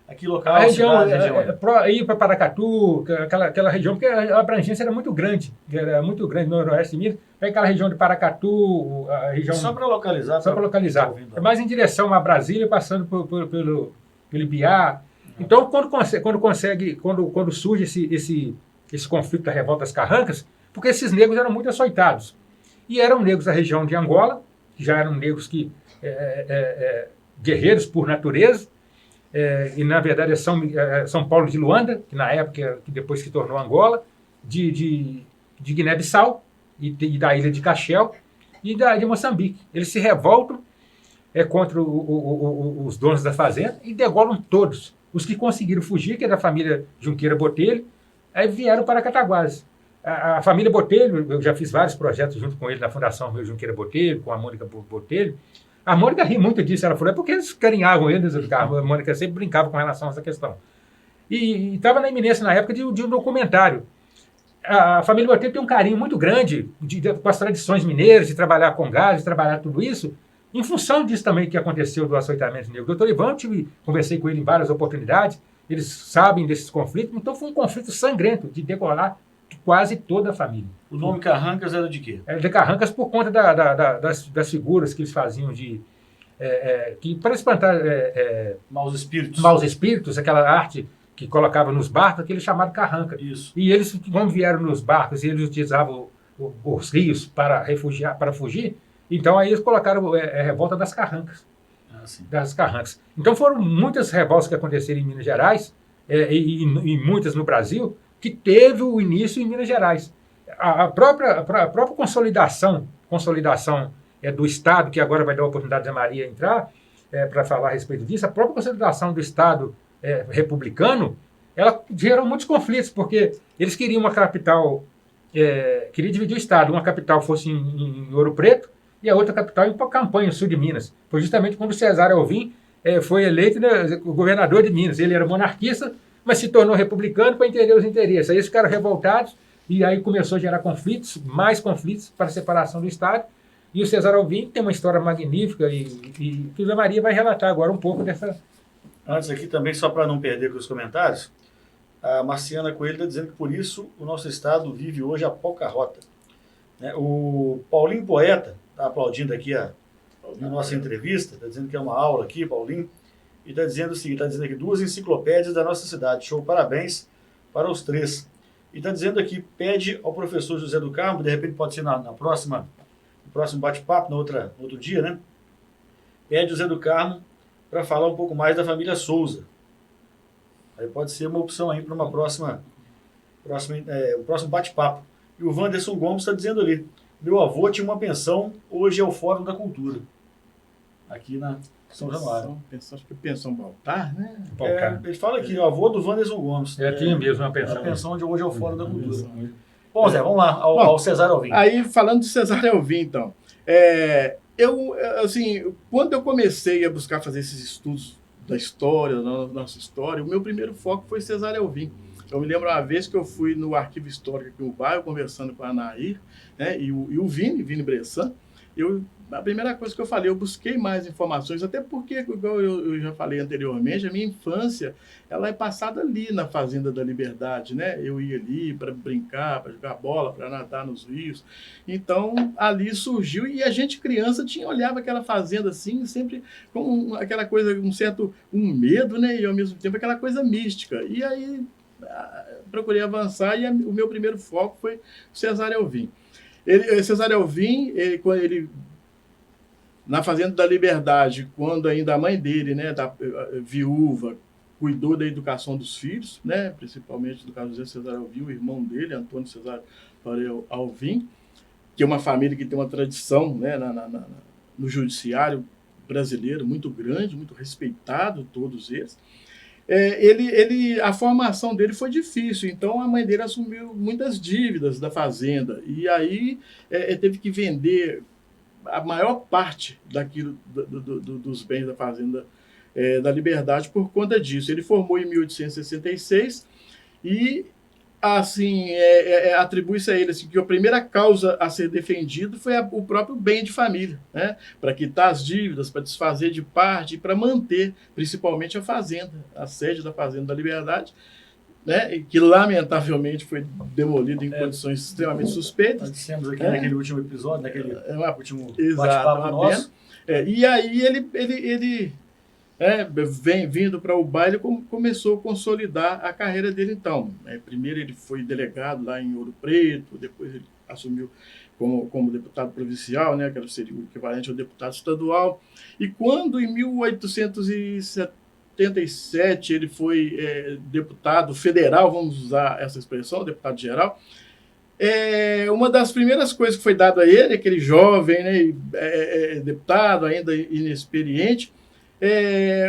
Aqui local, a região, cidade, ir para Paracatu, aquela região, porque a abrangência era muito grande no noroeste de Minas, aquela região de Paracatu, a região... Só para localizar. Só para localizar. É mais em direção a Brasília, passando pelo Ibiá. Então, quando surge esse conflito da Revolta das Carrancas, porque esses negros eram muito açoitados. E eram negros da região de Angola, que já eram negros guerreiros por natureza, e na verdade é São Paulo de Luanda, que na época, que depois se tornou Angola, de Guiné-Bissau e da ilha de Cachel e de Moçambique. Eles se revoltam contra os donos da fazenda e degolam todos. Os que conseguiram fugir, que é da família Junqueira Botelho, aí vieram para Cataguases. A família Botelho, eu já fiz vários projetos junto com ele na Fundação Meu Junqueira Botelho, com a Mônica Botelho. A Mônica ri muito disso, ela falou, porque eles carinhavam eles, a Mônica sempre brincava com relação a essa questão. E estava na iminência na época de um documentário. A família Botelho tem um carinho muito grande com as tradições mineiras, de trabalhar com gás, de trabalhar tudo isso, em função disso também que aconteceu do açoitamento negro. O doutor Ivan, conversei com ele em várias oportunidades, eles sabem desses conflitos, então foi um conflito sangrento de degolar quase toda a família. O nome Carrancas era de quê? Era de Carrancas por conta das figuras que eles faziam para espantar maus espíritos. Maus espíritos, aquela arte que colocava nos barcos, que eles chamavam carranca. Isso. E eles, como vieram nos barcos e eles utilizavam os rios para fugir, então aí eles colocaram a Revolta das Carrancas. Das Carrancas. Então foram muitas revoltas que aconteceram em Minas Gerais e muitas no Brasil, que teve o início em Minas Gerais. A própria consolidação do Estado, que agora vai dar a oportunidade de a Maria entrar para falar a respeito disso, a própria consolidação do Estado republicano, ela gerou muitos conflitos, porque eles queriam uma capital, queriam dividir o Estado, uma capital fosse em Ouro Preto e a outra capital em Campanha, sul de Minas. Foi justamente quando o Cesário Alvim foi eleito governador de Minas. Ele era monarquista, mas se tornou republicano para entender os interesses. Aí eles ficaram revoltados e aí começou a gerar conflitos, mais conflitos para a separação do Estado. E o Cesário Alvim tem uma história magnífica e a Maria vai relatar agora um pouco dessa... Antes aqui também, só para não perder com os comentários, a Marciana Coelho está dizendo que por isso o nosso Estado vive hoje a pouca rota. O Paulinho Poeta está aplaudindo aqui a nossa entrevista, está dizendo que é uma aula aqui, Paulinho, e está dizendo o seguinte, está dizendo aqui 2 enciclopédias da nossa cidade, show, parabéns para os 3. E está dizendo aqui, pede ao professor José do Carmo, de repente pode ser no próximo bate-papo, no outro dia, né? Pede José do Carmo para falar um pouco mais da família Souza. Aí pode ser uma opção aí para um próximo bate-papo. E o Wanderson Gomes está dizendo ali, meu avô tinha uma pensão, hoje é o Fórum da Cultura. Aqui na São Januário. Acho que pensão Baltar, né? Ele fala aqui, o avô do Wanderson Gomes. Tinha mesmo uma pensão. A pensão de hoje é o Fórum da Cultura. Bom, Zé, vamos lá, ao Cesário Alvim. Aí, falando de Cesário Alvim, então, quando eu comecei a buscar fazer esses estudos da história, da nossa história, o meu primeiro foco foi Cesário Alvim. Eu me lembro uma vez que eu fui no Arquivo Histórico aqui no bairro, conversando com a Anair, né, e o Vini Bressan. A primeira coisa que eu falei, eu busquei mais informações, até porque, igual eu já falei anteriormente, a minha infância ela é passada ali na Fazenda da Liberdade, né? Eu ia ali para brincar, para jogar bola, para nadar nos rios. Então, ali surgiu, e a gente, criança, olhava aquela fazenda assim, sempre com aquela coisa, um medo, né? E ao mesmo tempo aquela coisa mística. E aí, procurei avançar e o meu primeiro foco foi o Cesário Alvim. Cesário Alvim, quando ele na Fazenda da Liberdade, quando ainda a mãe dele, né, viúva, cuidou da educação dos filhos, né, principalmente do caso do José Cesário Alvim, o irmão dele, Antônio Cesário Alvim, que é uma família que tem uma tradição, né, no judiciário brasileiro muito grande, muito respeitado, todos eles. A formação dele foi difícil, então a mãe dele assumiu muitas dívidas da fazenda e aí teve que vender a maior parte daquilo dos bens da fazenda da Liberdade por conta disso. Ele formou em 1866 e assim atribui-se a ele assim, que a primeira causa a ser defendido foi o próprio bem de família, né? Para quitar as dívidas, para desfazer de parte e para manter principalmente a fazenda, a sede da Fazenda da Liberdade, né? Que lamentavelmente foi demolida em condições extremamente suspeitas. Nós dissemos aqui naquele último episódio, naquele último bate-papo nosso. E aí ele vem vindo para o baile, começou a consolidar a carreira dele então. Primeiro ele foi delegado lá em Ouro Preto, depois ele assumiu como deputado provincial, né, que seria o equivalente ao deputado estadual. E quando em 1877 ele foi deputado federal, vamos usar essa expressão, deputado geral, uma das primeiras coisas que foi dada a ele, aquele jovem, né, deputado ainda inexperiente,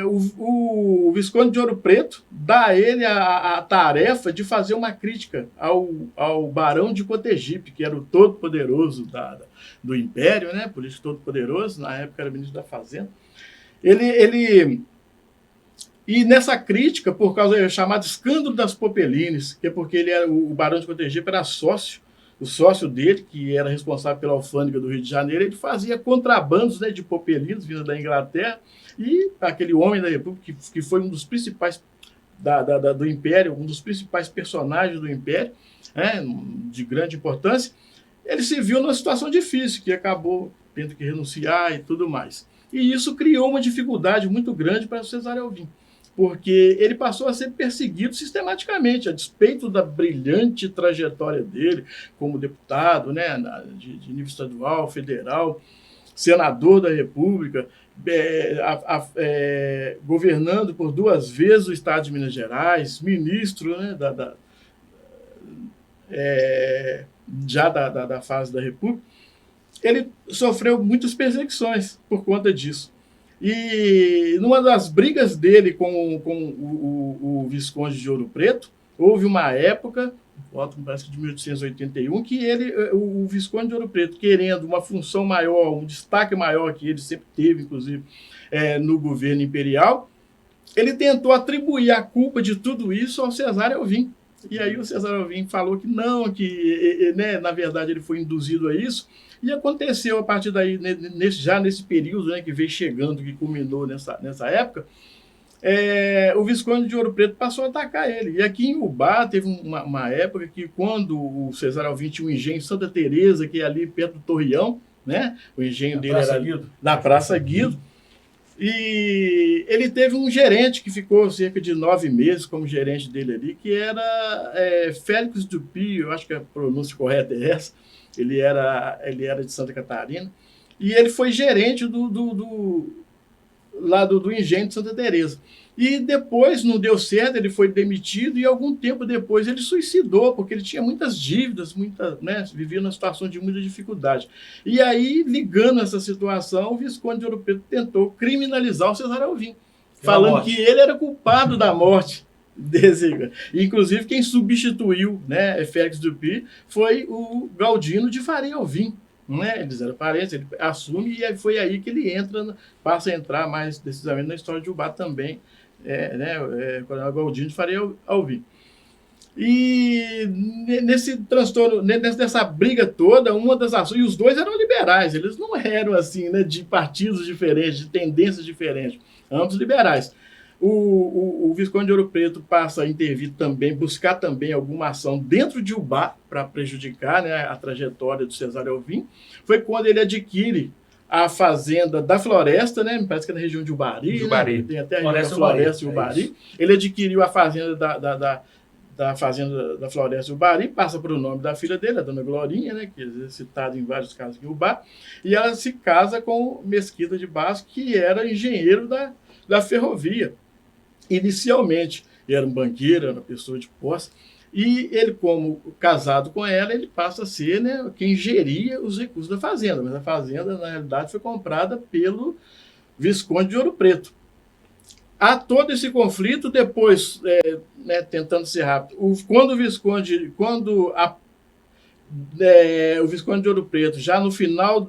o Visconde de Ouro Preto dá a ele a tarefa de fazer uma crítica ao Barão de Cotegipe, que era o todo-poderoso do Império, né, político todo-poderoso, na época era ministro da Fazenda. E nessa crítica, por causa do chamado escândalo das Popelines, que é porque o Barão de Cotegipe era o sócio dele, que era responsável pela alfândega do Rio de Janeiro, ele fazia contrabandos, né, de popelinos vindo da Inglaterra, e aquele homem da República, que foi um dos principais do Império, um dos principais personagens do Império, de grande importância, ele se viu numa situação difícil, que acabou tendo que renunciar e tudo mais. E isso criou uma dificuldade muito grande para o Cesário Alvim, porque ele passou a ser perseguido sistematicamente, a despeito da brilhante trajetória dele como deputado, né, de nível estadual, federal, senador da República, governando por 2 vezes o estado de Minas Gerais, ministro, né, já da fase da República. Ele sofreu muitas perseguições por conta disso. E numa das brigas dele com o Visconde de Ouro Preto, houve uma época, parece que de 1881, que o Visconde de Ouro Preto, querendo uma função maior, um destaque maior que ele sempre teve, inclusive, no governo imperial, ele tentou atribuir a culpa de tudo isso ao Cesário Alvim. E aí o Cesário Alvim falou que não, que na verdade ele foi induzido a isso. E aconteceu a partir daí, já nesse período, né, que veio chegando, que culminou nessa época, o Visconde de Ouro Preto passou a atacar ele. E aqui em Ubá teve uma época que, quando o Cesário Alvim tinha um engenho em Santa Teresa, que é ali perto do Torreão, né? O engenho dele era na Praça Guido. E ele teve um gerente que ficou cerca de 9 meses como gerente dele ali, que era Félix Dupuy, eu acho que a pronúncia correta é essa. Ele era de Santa Catarina. E ele foi gerente do engenho de Santa Teresa. E depois não deu certo, ele foi demitido e algum tempo depois ele suicidou, porque ele tinha muitas dívidas, né, vivia numa situação de muita dificuldade. E aí, ligando essa situação, o Visconde de Ouro Preto tentou criminalizar o Cesário Alvim, falando que ele era culpado da morte desse. Inclusive, quem substituiu, né, Félix Dupuy foi o Galdino de Faria Alvim. Né? Eles eram parentes, ele assume e foi aí que ele passa a entrar mais decisivamente na história de Ubá também, Coronel Galdino de Faria Alvim. E nesse transtorno, nessa briga toda, uma das ações, e os dois eram liberais, eles não eram assim, né, de partidos diferentes, de tendências diferentes, ambos liberais. O Visconde de Ouro Preto passa a intervir também, buscar também alguma ação dentro de Ubá para prejudicar, né, a trajetória do Cesário Alvim. Foi quando ele adquire a fazenda da Floresta, né, me parece que é na região de Ubari, né, tem até a região da Floresta e Ubari. Ele adquiriu a fazenda da fazenda da Floresta do Ubari, passa para o nome da filha dele, a dona Glorinha, né, que é citada em vários casos aqui em Ubá, e ela se casa com o Mesquita de Barros, que era engenheiro da ferrovia. Inicialmente, era um banqueiro, era uma pessoa de posse, e ele, como casado com ela, ele passa a ser, né, quem geria os recursos da fazenda, mas a fazenda, na realidade, foi comprada pelo Visconde de Ouro Preto. Há todo esse conflito, depois, né, tentando ser rápido, quando o Visconde de Ouro Preto, já no final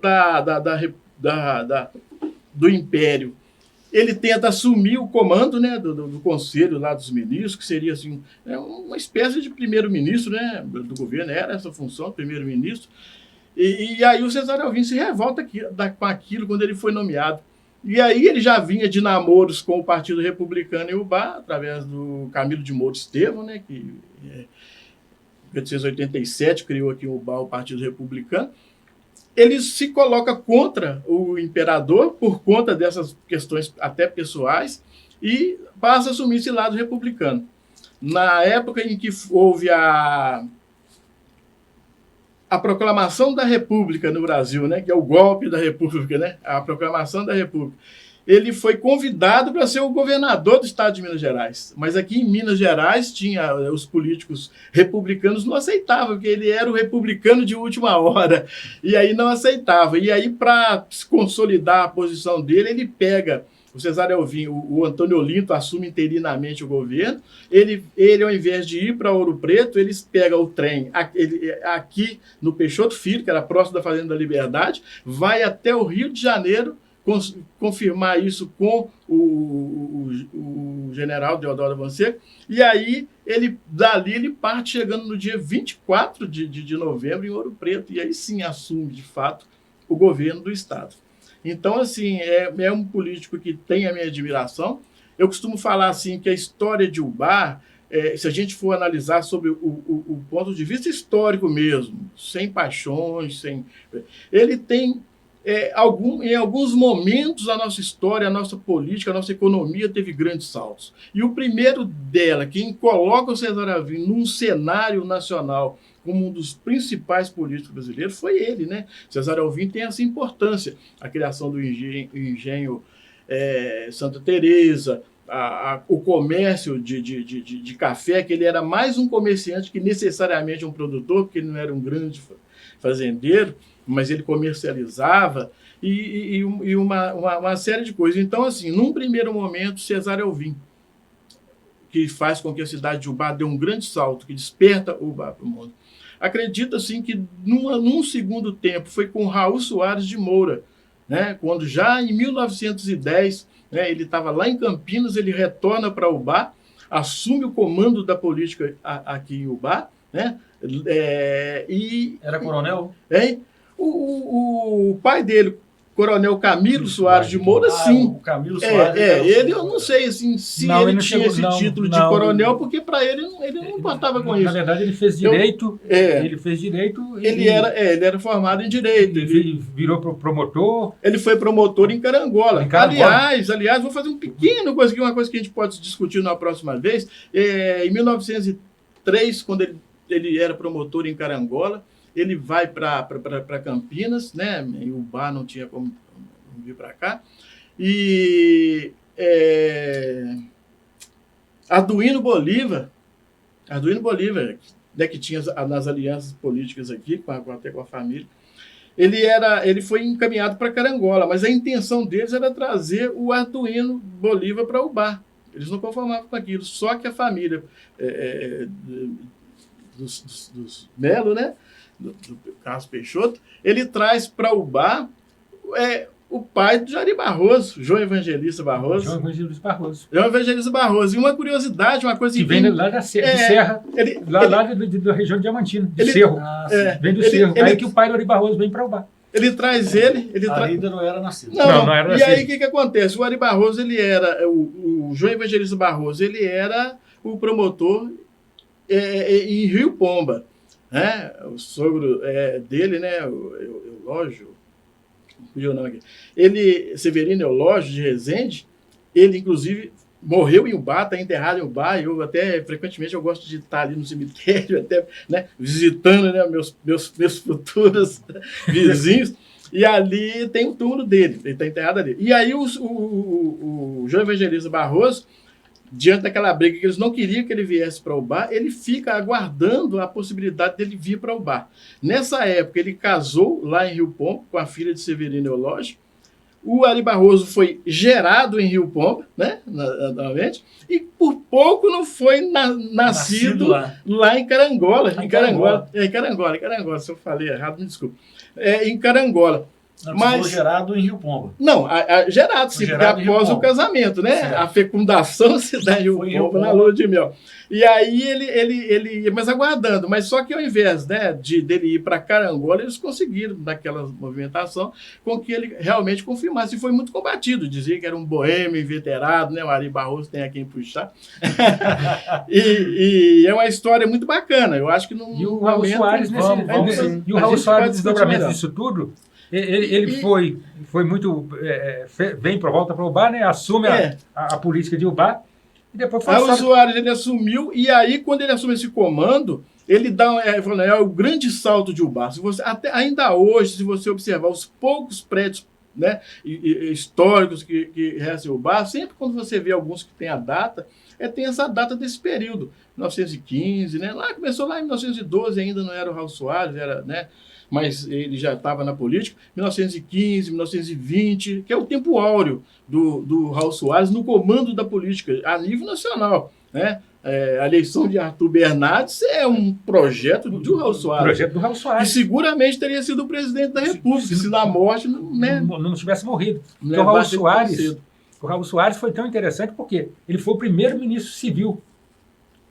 do Império, ele tenta assumir o comando, né, do conselho lá dos ministros, que seria assim, uma espécie de primeiro-ministro, né, do governo, era essa função, primeiro-ministro, e aí o Cesário Alvim se revolta com aquilo quando ele foi nomeado. E aí ele já vinha de namoros com o Partido Republicano em Ubá, através do Camilo de Moura Estevão, né, que em 1887 criou aqui em Ubá o Partido Republicano. Ele se coloca contra o imperador por conta dessas questões até pessoais e passa a assumir esse lado republicano. Na época em que houve a proclamação da República no Brasil, né, que é o golpe da República, né, a proclamação da República, ele foi convidado para ser o governador do estado de Minas Gerais. Mas aqui em Minas Gerais, os políticos republicanos não aceitavam, porque ele era o republicano de última hora, e aí não aceitava. E aí, para consolidar a posição dele, ele pega o Cesário Alvim, o Antônio Olinto assume interinamente o governo, ele ao invés de ir para Ouro Preto, eles pegam o trem aqui no Peixoto Filho, que era próximo da Fazenda da Liberdade, vai até o Rio de Janeiro, confirmar isso com o general Deodoro Fonseca, e aí dali ele parte chegando no dia 24 de novembro em Ouro Preto, e aí sim assume de fato o governo do estado. Então, assim, é um político que tem a minha admiração. Eu costumo falar assim que a história de Ubá, se a gente for analisar sobre o ponto de vista histórico mesmo, sem paixões, ele tem em alguns momentos da nossa história, a nossa política, a nossa economia teve grandes saltos. E o primeiro dela, quem coloca o Cesário Alvim num cenário nacional como um dos principais políticos brasileiros, foi ele, né? Cesário Alvim tem essa importância, a criação do engenho Santa Teresa, o comércio de café, que ele era mais um comerciante que necessariamente um produtor, porque ele não era um grande fazendeiro, mas ele comercializava, e uma série de coisas. Então, assim, num primeiro momento, Cesário Alvim, que faz com que a cidade de Ubá dê um grande salto, que desperta Ubá para o mundo. Acredito, assim, que num segundo tempo foi com Raul Soares de Moura, né, quando já em 1910, né, ele estava lá em Campinas, ele retorna para Ubá, assume o comando da política aqui em Ubá, né, Era coronel? O pai dele, Coronel Camilo Soares de Moura, sim. O Camilo Soares. Ele, eu não sei assim, se Não, ele tinha esse título de coronel, porque para ele não importava com isso. Na verdade, ele fez direito. Ele fez direito. Ele era formado em direito. Ele virou promotor. Ele foi promotor em Carangola. Aliás, vou fazer uma pequena coisa aqui, uma coisa que a gente pode discutir na próxima vez. Em 1903, quando ele era promotor em Carangola, ele vai para Campinas, né? Em Ubá não tinha como vir para cá. E Arduino Bolívar, né, que tinha nas alianças políticas aqui, até com a família, ele foi encaminhado para Carangola, mas a intenção deles era trazer o Arduino Bolívar para Ubá. Eles não conformavam com aquilo, só que a família dos Melo, né? Do Carlos Peixoto, ele traz para Ubá o pai do Jari Barroso, João Evangelista Barroso. João Evangelista Barroso. E uma curiosidade, uma coisa que vem lá de Serra, da região de Diamantina, de Cerro. Vem do Cerro. Aí que o pai do Jari Barroso vem para Ubá. Ele traz ele. Ainda não era nascido. Não era nascido. E aí o que acontece? O Jari Barroso, o João Evangelista Barroso, ele era o promotor em Rio Pomba. Né? O sogro dele, né? Eulógio, Severino Eulógio de Resende, ele inclusive morreu em Ubá, está enterrado em Ubá. Eu até, frequentemente, eu gosto de estar ali no cemitério, até, né, visitando, né, meus futuros vizinhos. E ali tem o túmulo dele, ele está enterrado ali. E aí o João Evangelista Barroso, diante daquela briga que eles não queriam que ele viesse para Ubá, ele fica aguardando a possibilidade dele vir para Ubá. Nessa época, ele casou lá em Rio Pombo com a filha de Severino Eulógio. O Ari Barroso foi gerado em Rio Pombo, né, naturalmente, e por pouco não foi nascido lá em Carangola. Em Carangola. Se eu falei errado, me desculpe. Em Carangola. Mas foi gerado em Rio Pombo. Não, gerado, sim, porque após o casamento, né? Certo. A fecundação se dá em Rio Pombo na lua de mel. E aí ele mas aguardando, mas só que ao invés, né, dele ir para Carangola, eles conseguiram, naquela movimentação, com que ele realmente confirmasse. E foi muito combatido, dizia que era um boêmio inveterado, né? O Ari Barroso tem a quem puxar. e é uma história muito bacana. Eu acho que não. E o Raul Soares, e o Raul Soares, desdobramento disso tudo. Ele foi muito bem por volta para o Ubá, né? Assume a política de Ubá e depois foi o Soares ele assumiu, e aí quando ele assume esse comando, ele dá o grande salto de Ubá. Se você, ainda hoje, se você observar os poucos prédios, né, históricos que restam em Ubá, sempre quando você vê alguns que tem a data, tem essa data desse período, 1915, né? Começou lá em 1912, ainda não era o Raul Soares, era, né? Mas ele já estava na política, 1915, 1920, que é o tempo áureo do Raul Soares no comando da política a nível nacional, né? A eleição de Arthur Bernardes é um projeto do Raul Soares. Projeto do Raul Soares. E seguramente teria sido o presidente da República, se na morte não tivesse morrido. Porque o Raul Soares foi tão interessante porque ele foi o primeiro ministro civil.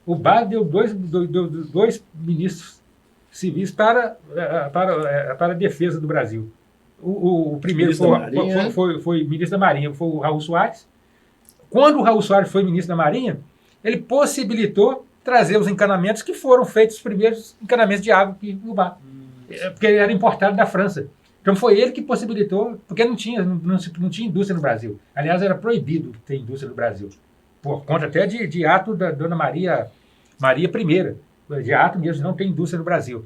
O Bá deu dois ministros civis para a defesa do Brasil. O primeiro foi ministro da Marinha, foi o Raul Soares. Quando o Raul Soares foi ministro da Marinha, ele possibilitou trazer os encanamentos que foram feitos, os primeiros encanamentos de água aqui no Ubá, porque ele era importado da França. Então foi ele que possibilitou, porque não tinha indústria no Brasil. Aliás, era proibido ter indústria no Brasil, por conta até de ato da Dona Maria I, de ato mesmo, não tem indústria no Brasil,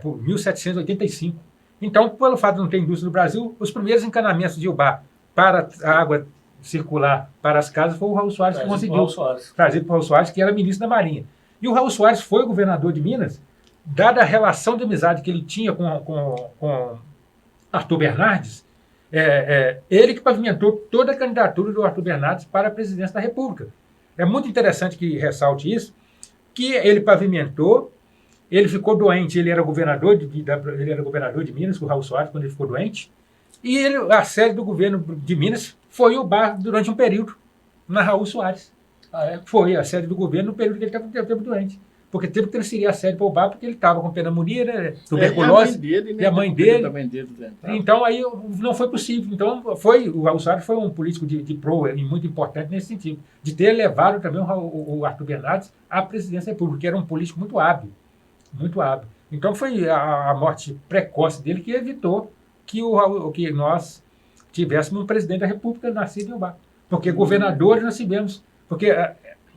por 1785. Então, pelo fato de não ter indústria no Brasil, os primeiros encanamentos de Ubá para a água circular para as casas foi o Raul Soares que conseguiu, trazido por Raul Soares, que era ministro da Marinha. E o Raul Soares foi governador de Minas, dada a relação de amizade que ele tinha com Arthur Bernardes, ele que pavimentou toda a candidatura do Arthur Bernardes para a presidência da República. É muito interessante que ressalte isso, que ele pavimentou, ele ficou doente, ele era governador de Minas, o Raul Soares, quando ele ficou doente, e a sede do governo de Minas foi o Ubá durante um período, na Raul Soares. Foi a sede do governo no período que ele estava doente. Porque teve que transferir a sede para o Ubá, porque ele estava com pneumonia, né, tuberculose, e a mãe dele. Então aí não foi possível. Então o Raul Soares foi um político de proa e muito importante nesse sentido, de ter levado também o Arthur Bernardes à presidência da República, que era um político muito hábil. Muito hábil. Então foi a morte precoce dele que evitou que nós tivéssemos um presidente da República nascido em Ubá. Porque governadores nós tivemos. Porque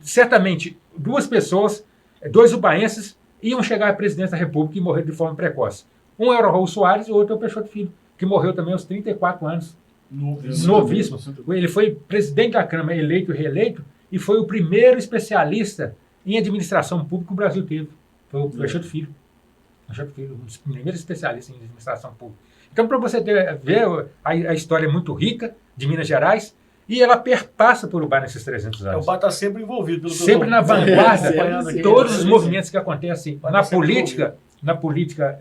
certamente dois ubaenses iam chegar à presidência da República e morrer de forma precoce. Um era o Raul Soares e o outro é o Peixoto Filho, que morreu também aos 34 anos. Novíssimo. Ele foi presidente da Câmara, eleito e reeleito, e foi o primeiro especialista em administração pública que o Brasil teve. Foi o Peixoto Filho. Um dos primeiros especialistas em administração pública. Então, para você ver, a história é muito rica de Minas Gerais, e ela perpassa por Ubá nesses 300 anos. O Ubá está sempre envolvido. Sempre na vanguarda, todos os movimentos que acontecem na política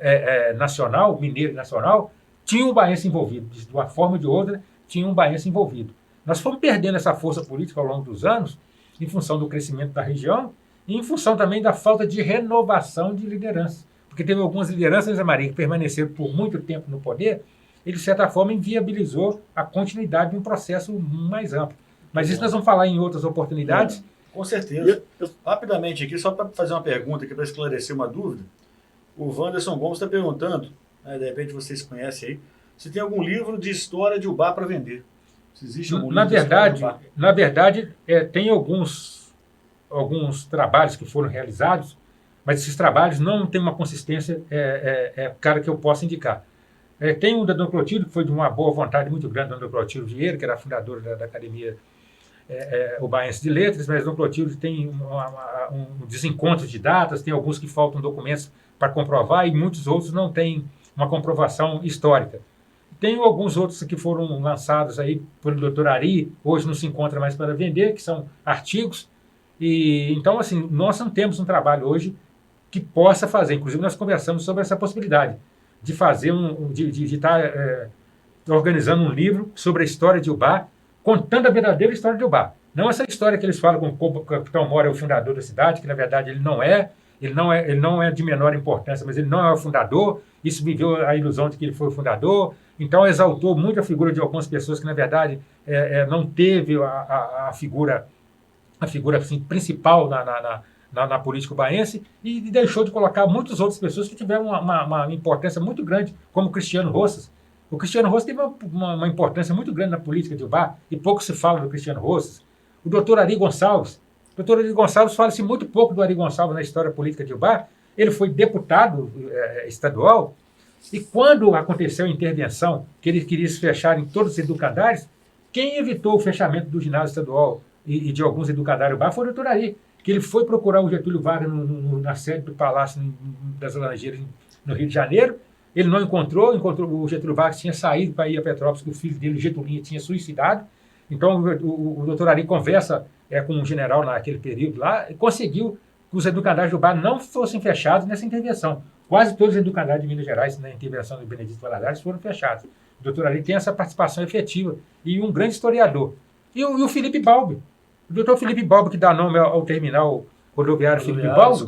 nacional, mineira e nacional, tinha um ubaense envolvido. De uma forma ou de outra, tinha um ubaense envolvido. Nós fomos perdendo essa força política ao longo dos anos, em função do crescimento da região, e em função também da falta de renovação de liderança. Porque teve algumas lideranças, Maria, que permaneceram por muito tempo no poder, ele, de certa forma, inviabilizou a continuidade de um processo mais amplo. Mas isso nós vamos falar em outras oportunidades. Com certeza. Rapidamente aqui, só para fazer uma pergunta aqui, para esclarecer uma dúvida. O Wanderson Gomes está perguntando, né, de repente vocês conhecem aí, se tem algum livro de história de Ubá para vender. Se existe um Na verdade, tem alguns trabalhos que foram realizados, mas esses trabalhos não têm uma consistência cara que eu possa indicar. Tem um da Dona Clotilde, que foi de uma boa vontade muito grande da Dona Clotilde Vieira, que era a fundadora da Academia Ubaense de Letras, mas a Dona Clotilde tem um desencontro de datas, tem alguns que faltam documentos para comprovar e muitos outros não têm uma comprovação histórica. Tem alguns outros que foram lançados aí pelo Dr. Ari, hoje não se encontra mais para vender, que são artigos. E então, assim, nós não temos um trabalho hoje que possa fazer. Inclusive, nós conversamos sobre essa possibilidade de fazer de estar organizando um livro sobre a história de Ubá, contando a verdadeira história de Ubá. Não essa história que eles falam com o Capitão Mora é o fundador da cidade, que na verdade ele não é de menor importância, mas ele não é o fundador. Isso viveu a ilusão de que ele foi o fundador. Então exaltou muito a figura de algumas pessoas que na verdade não teve a figura assim, principal na política ubaense e deixou de colocar muitas outras pessoas que tiveram uma importância muito grande, como o Cristiano Roças. O Cristiano Roças teve uma importância muito grande na política de Ubá, e pouco se fala do Cristiano Roças. O doutor Ari Gonçalves. O doutor Ari Gonçalves fala-se muito pouco do Ari Gonçalves na história política de Ubá. Ele foi deputado estadual, e quando aconteceu a intervenção, que ele queria se fechar em todos os educandários, quem evitou o fechamento do ginásio estadual e de alguns educandários Ubá foi o doutor Ari, que ele foi procurar o Getúlio Vargas na sede do Palácio das Laranjeiras, no Rio de Janeiro. Ele não encontrou o Getúlio Vargas tinha saído para ir a Petrópolis, que o filho dele, Getulinha, tinha suicidado. Então o doutor Ari conversa com um general naquele período lá e conseguiu que os educandários do Ubá não fossem fechados nessa intervenção. Quase todos os educandários de Minas Gerais, na intervenção do Benedito Valadares, foram fechados. O doutor Ari tem essa participação efetiva e um grande historiador. E o Felipe Balbi. O doutor Felipe Balbi, que dá nome ao terminal rodoviário Felipe Balbi,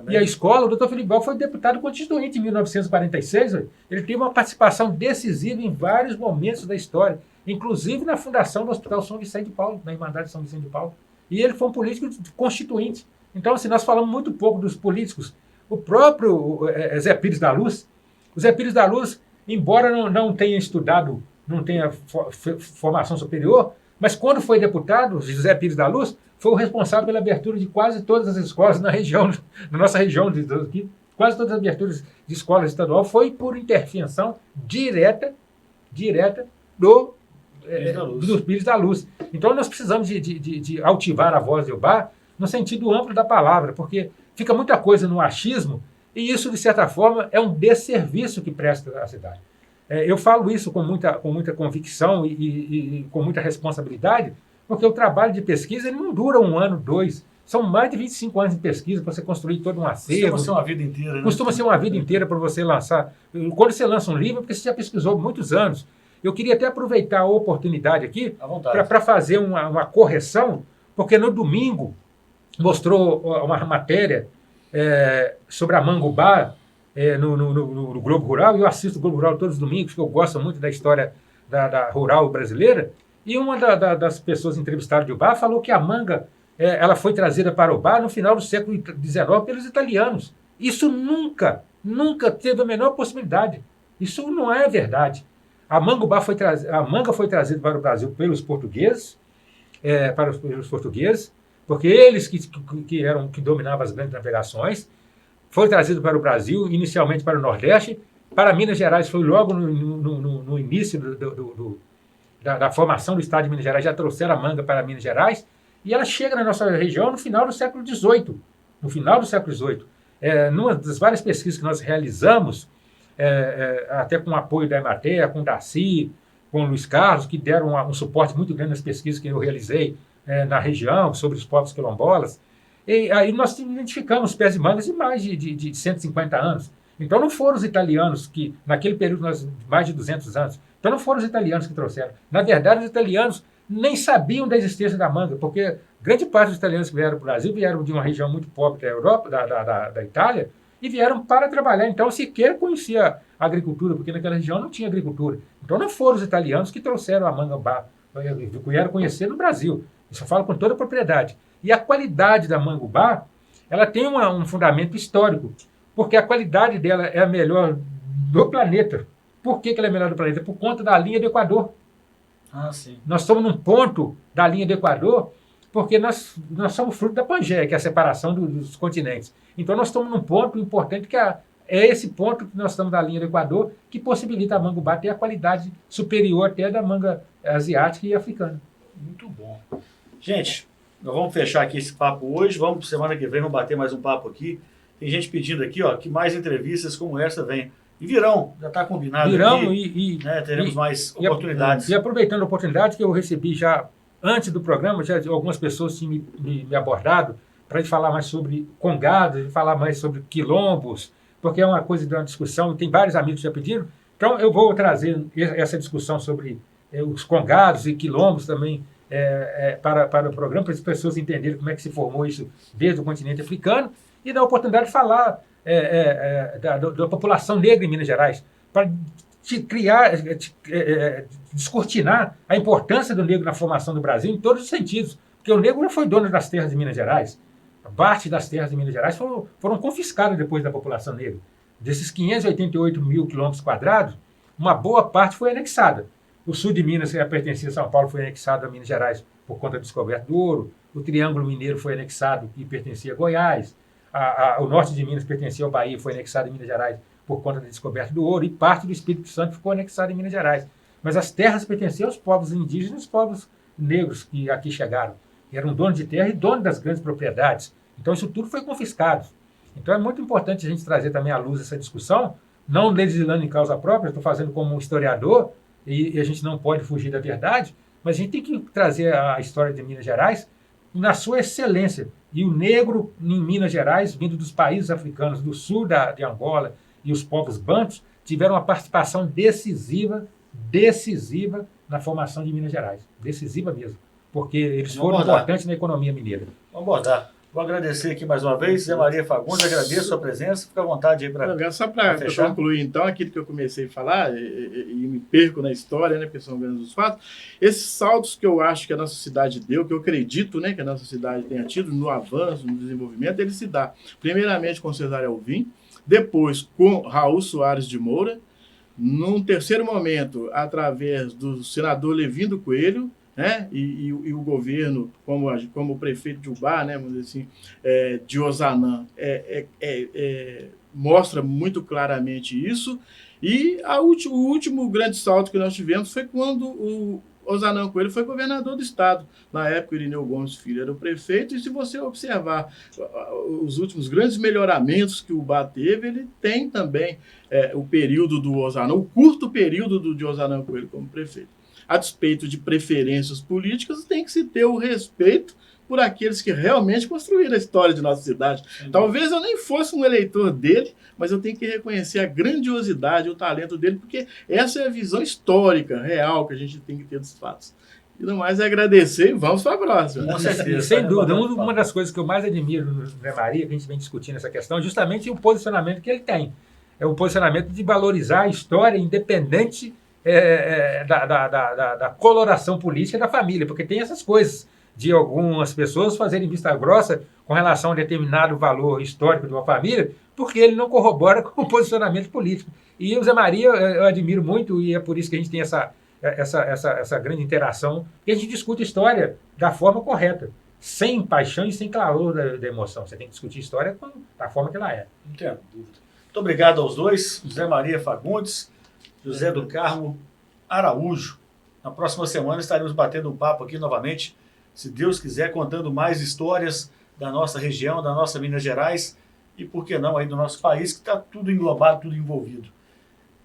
e a escola, o doutor Felipe Balbi foi deputado constituinte em 1946. Ele teve uma participação decisiva em vários momentos da história, inclusive na fundação do Hospital São Vicente de Paulo, na Irmandade de São Vicente de Paulo. E ele foi um político constituinte. Então, assim, nós falamos muito pouco dos políticos. O próprio Zé Pires da Luz, o Zé Pires da Luz, embora não tenha estudado, não tenha formação superior, mas quando foi deputado, José Pires da Luz foi o responsável pela abertura de quase todas as escolas na nossa região, quase todas as aberturas de escolas estadual foi por intervenção direta do Pires da Luz. Então nós precisamos de altivar a voz de Ubá no sentido amplo da palavra, porque fica muita coisa no achismo e isso, de certa forma, é um desserviço que presta à cidade. Eu falo isso com muita convicção e com muita responsabilidade, porque o trabalho de pesquisa ele não dura 1 ano, 2. São mais de 25 anos de pesquisa para você construir todo um acervo. Costuma ser uma vida inteira, né? Costuma ser uma vida inteira para você lançar. Quando você lança um livro, é porque você já pesquisou muitos anos. Eu queria até aproveitar a oportunidade aqui para fazer uma correção, porque no domingo mostrou uma matéria sobre a Manga Ubá, no Globo Rural, e eu assisto o Globo Rural todos os domingos, porque eu gosto muito da história da rural brasileira, e uma das pessoas entrevistadas de Ubá falou que a manga ela foi trazida para Ubá no final do século XIX pelos italianos. Isso nunca teve a menor possibilidade. Isso não é verdade. A manga foi trazida para o Brasil pelos portugueses, porque eles que dominavam as grandes navegações. Foi trazido para o Brasil, inicialmente para o Nordeste. Para Minas Gerais foi logo no início da formação do Estado de Minas Gerais, já trouxeram a manga para Minas Gerais, e ela chega na nossa região no final do século XVIII. No final do século XVIII. Numa das várias pesquisas que nós realizamos, até com o apoio da Emater, com o Darcy, com o Luiz Carlos, que deram um suporte muito grande nas pesquisas que eu realizei na região, sobre os povos quilombolas. E aí nós identificamos pés de mangas de mais de 150 anos. Então não foram os italianos que, naquele período, mais de 200 anos, então não foram os italianos que trouxeram. Na verdade, os italianos nem sabiam da existência da manga, porque grande parte dos italianos que vieram para o Brasil vieram de uma região muito pobre da Europa, da Itália, e vieram para trabalhar. Então sequer conhecia a agricultura, porque naquela região não tinha agricultura. Então não foram os italianos que trouxeram a manga Ubá, vieram conhecer no Brasil. Isso eu falo com toda a propriedade. E a qualidade da manga Ubá, ela tem um fundamento histórico, porque a qualidade dela é a melhor do planeta. Por que ela é a melhor do planeta? Por conta da linha do Equador. Ah, sim. Nós estamos num ponto da linha do Equador, porque nós somos fruto da Pangeia, que é a separação dos continentes. Então, nós estamos num ponto importante é esse ponto que nós estamos da linha do Equador, que possibilita a manga ubá ter a qualidade superior até da manga asiática e africana. Muito bom. Gente, nós vamos fechar aqui esse papo hoje. Vamos, semana que vem, vamos bater mais um papo aqui. Tem gente pedindo aqui, ó, que mais entrevistas como essa venham. E virão, já está combinado Virão aqui, né, teremos mais e oportunidades. E aproveitando a oportunidade que eu recebi já antes do programa, já algumas pessoas tinham me abordado para falar mais sobre congados, falar mais sobre quilombos, porque é uma coisa de uma discussão, e tem vários amigos que já pediram. Então, eu vou trazer essa discussão sobre os congados e quilombos também para o programa, para as pessoas entenderem como é que se formou isso desde o continente africano, e dar a oportunidade de falar da população negra em Minas Gerais, para descortinar a importância do negro na formação do Brasil em todos os sentidos, porque o negro não foi dono das terras de Minas Gerais. Parte das terras de Minas Gerais foram confiscadas depois da população negra. Desses 588 mil quilômetros quadrados, uma boa parte foi anexada. O sul de Minas, que pertencia a São Paulo, foi anexado a Minas Gerais por conta da descoberta do ouro. O Triângulo Mineiro foi anexado e pertencia a Goiás. O norte de Minas pertencia ao Bahia, foi anexado em Minas Gerais por conta da descoberta do ouro, e parte do Espírito Santo ficou anexada em Minas Gerais. Mas as terras pertenciam aos povos indígenas e aos povos negros que aqui chegaram. Eram donos de terra e donos das grandes propriedades. Então isso tudo foi confiscado. Então é muito importante a gente trazer também à luz essa discussão, não legislando em causa própria, estou fazendo como um historiador, e a gente não pode fugir da verdade, mas a gente tem que trazer a história de Minas Gerais na sua excelência. E o negro em Minas Gerais, vindo dos países africanos do sul de Angola e os povos bantus, tiveram uma participação decisiva na formação de Minas Gerais. Decisiva mesmo. Porque eles foram importantes na economia mineira. Vamos abordar. Vou agradecer aqui mais uma vez, Zé Maria Fagundes, agradeço a sua presença, fica à vontade aí para só para concluir, então, aquilo que eu comecei a falar, e me perco na história, né, porque são grandes os fatos, esses saltos que eu acho que a nossa cidade deu, que eu acredito, né, que a nossa cidade tenha tido no avanço, no desenvolvimento, ele se dá, primeiramente, com Cesário Alvim, depois com Raul Soares de Moura, num terceiro momento, através do senador Levindo Coelho, né? E o governo, como o prefeito de Ubá, né, vamos dizer assim, de Ozanam, mostra muito claramente isso. E o último grande salto que nós tivemos foi quando o Ozanam Coelho foi governador do estado. Na época, o Irineu Gomes Filho era o prefeito, e se você observar os últimos grandes melhoramentos que o Ubá teve, ele tem também o período do Ozanam, o curto período de Ozanam Coelho como prefeito. A despeito de preferências políticas, tem que se ter o respeito por aqueles que realmente construíram a história de nossa cidade. Talvez eu nem fosse um eleitor dele, mas eu tenho que reconhecer a grandiosidade, o talento dele, porque essa é a visão histórica, real, que a gente tem que ter dos fatos. E não mais é agradecer e vamos para a próxima. Com certeza. Sem dúvida, uma das coisas que eu mais admiro no Zé Maria, que a gente vem discutindo essa questão, é justamente o posicionamento que ele tem. É um posicionamento de valorizar a história independente da coloração política da família, porque tem essas coisas de algumas pessoas fazerem vista grossa com relação a determinado valor histórico de uma família, porque ele não corrobora com o posicionamento político. E o Zé Maria eu admiro muito, e é por isso que a gente tem essa grande interação, que a gente discute história da forma correta, sem paixão e sem calor da emoção. Você tem que discutir história da forma que ela é. Não tenho dúvida. Muito obrigado aos dois, Zé Maria Fagundes, José do Carmo Araújo. Na próxima semana estaremos batendo um papo aqui novamente, se Deus quiser, contando mais histórias da nossa região, da nossa Minas Gerais e, por que não, aí do nosso país, que está tudo englobado, tudo envolvido.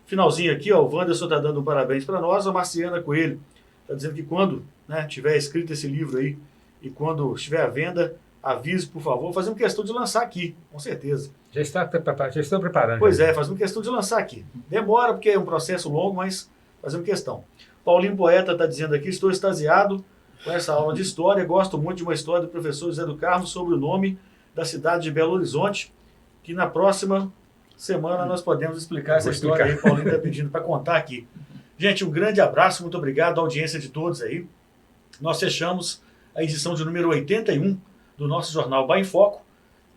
Finalzinho aqui, ó, o Wanderson está dando um parabéns para nós, a Marciana Coelho está dizendo que quando tiver escrito esse livro aí e quando estiver à venda, avise, por favor. Fazemos questão de lançar aqui, com certeza. Já estou preparando. Pois fazemos questão de lançar aqui. Demora, porque é um processo longo, mas fazemos questão. Paulinho Poeta está dizendo aqui, estou extasiado com essa aula de história, gosto muito de uma história do professor José do Carmo sobre o nome da cidade de Belo Horizonte, que na próxima semana nós podemos explicar essa história aí, Paulinho está pedindo para contar aqui. Gente, um grande abraço, muito obrigado à audiência de todos aí. Nós fechamos a edição de número 81 do nosso jornal Bahia em Foco,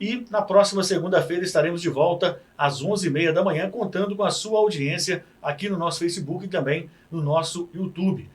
e na próxima segunda-feira estaremos de volta às 11h30 da manhã, contando com a sua audiência aqui no nosso Facebook e também no nosso YouTube.